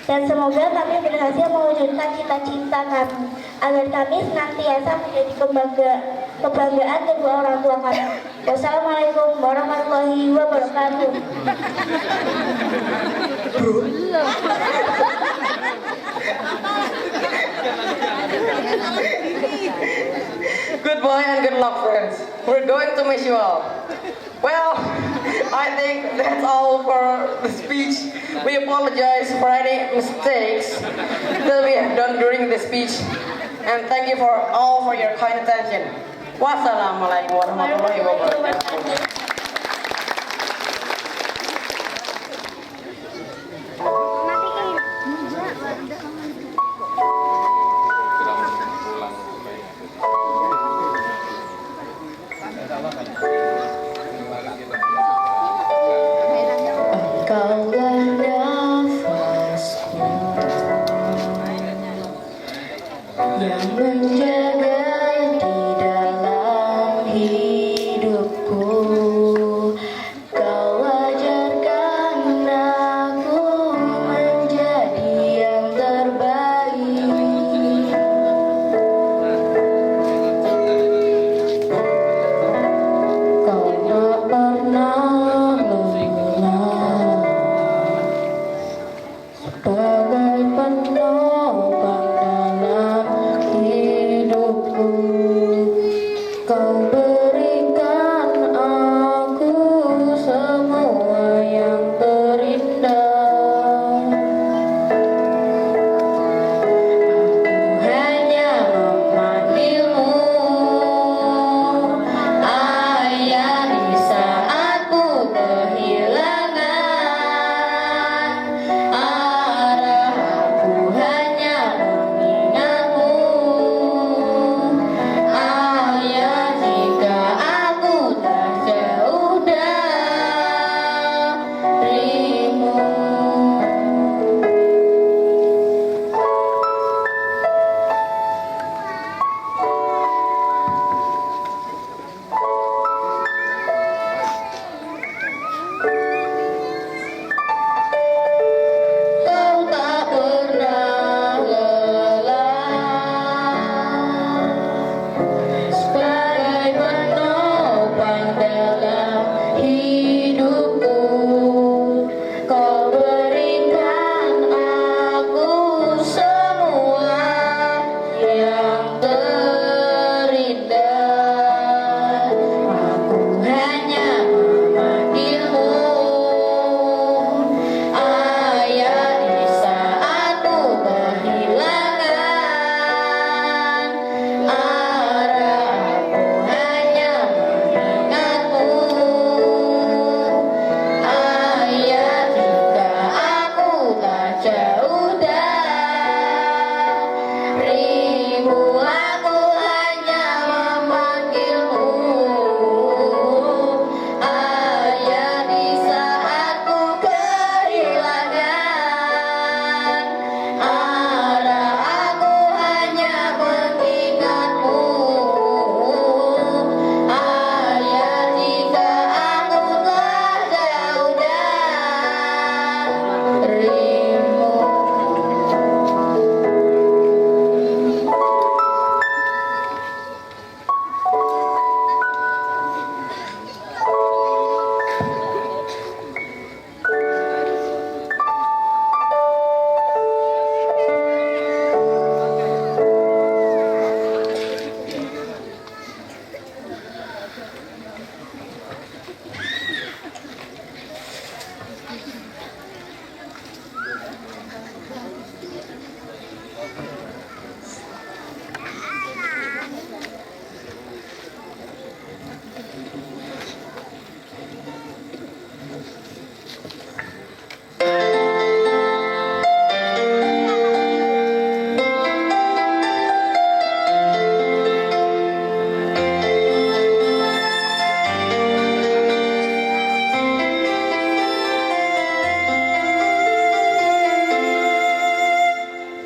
S7: Dan semoga kami berhasil mewujudkan cita-cita kami, agar kami senantiasa menjadi kebanggaan kedua orang tua kami. Wassalamualaikum warahmatullahi wabarakatuh.
S16: Goodbye and good luck, friends. We're going to miss you all. Well, I think that's all for the speech. We apologize for any mistakes that we have done during the speech. And thank you all for your kind attention. Wassalamualaikum warahmatullahi wabarakatuh.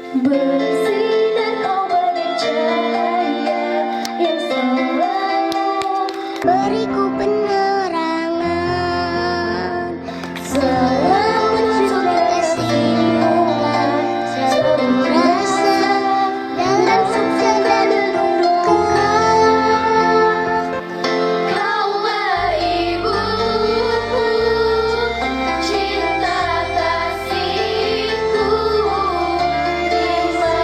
S7: Bersinar kau bagai cahaya yang selalu
S4: beriku penerangan,
S7: selalu mencurahkan kesimpulan, selalu
S4: rasa dalam sukses dan duka.
S7: Kaulah ibuku, cinta kasihku, terima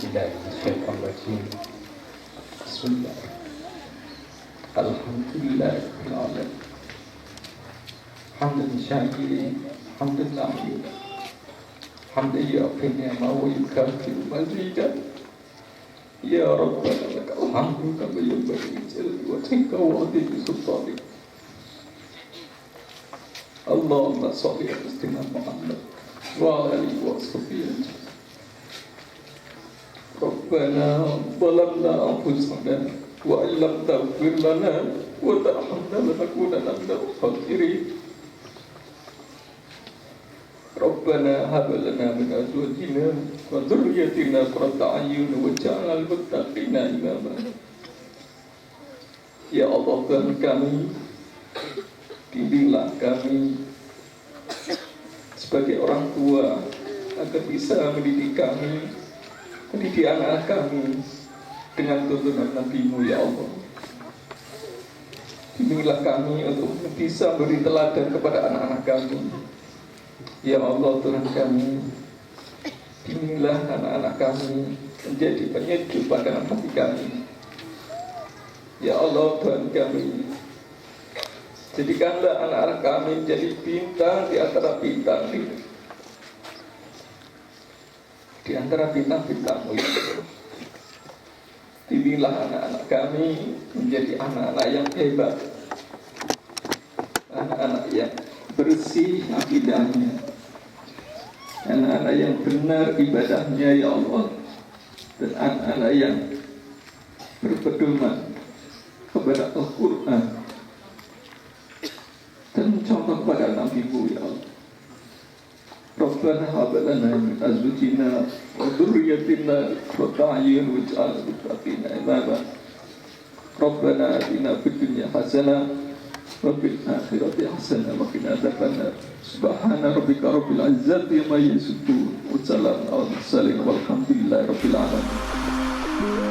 S17: billahi minasyaitonir rajim. Bismillah. Alhamdulillahirabbil alamin. Hamdan syakirin, hamdan na'im. Hamdan yu'affi ni'amahu wa yukafiru mazidah. Ya Rabbana lakal hamdu kama yanbaghi li jalali wajhika wa 'azimi sultanik. Allahumma shalli ala sayyidina Muhammad wa ala alihi wa sahbihi. Rabbana zalamna anfusana wa illam taghfir lana wa tarhamna lanakunanna minal khasirin. Rabbana hab lana min azwajina wa dhurriyyatina qurrata a'yun waj'alna lil muttaqina imama. Ya Allah, Tuhan kami, bimbinglah kami sebagai orang tua agar bisa mendidik kami, mendidik anak kami dengan tuntunan Nabi-Mu, ya Allah. Bimbinglah kami untuk bisa beri teladan kepada anak-anak kami. Ya Allah, Tuhan kami, bimbinglah anak-anak kami menjadi penyejuk pada hati kami. Ya Allah, Tuhan kami, jadikanlah anak-anak kami menjadi bintang di antara bintang di antara bintang-bintang-Mu, ya Allah. Bimbinglah anak-anak kami menjadi anak-anak yang hebat, anak-anak yang bersih akidahnya, anak-anak yang benar ibadahnya, ya Allah, dan anak-anak yang berpedoman kepada Al-Quran dan mencontoh kepada Nabi-Mu, ya Allah. Rabbana hab lana min azwajina wa dhurriyyatina qurrata a'yun waj'alna lil muttaqina imama. Rabbana atina fid dunya hasanah wa fil akhirati hasanah wa qina adzabannar. Subhana rabbika rabbil izzati amma yasifun wa salamun alal mursalin walhamdulillahi rabbil alamin.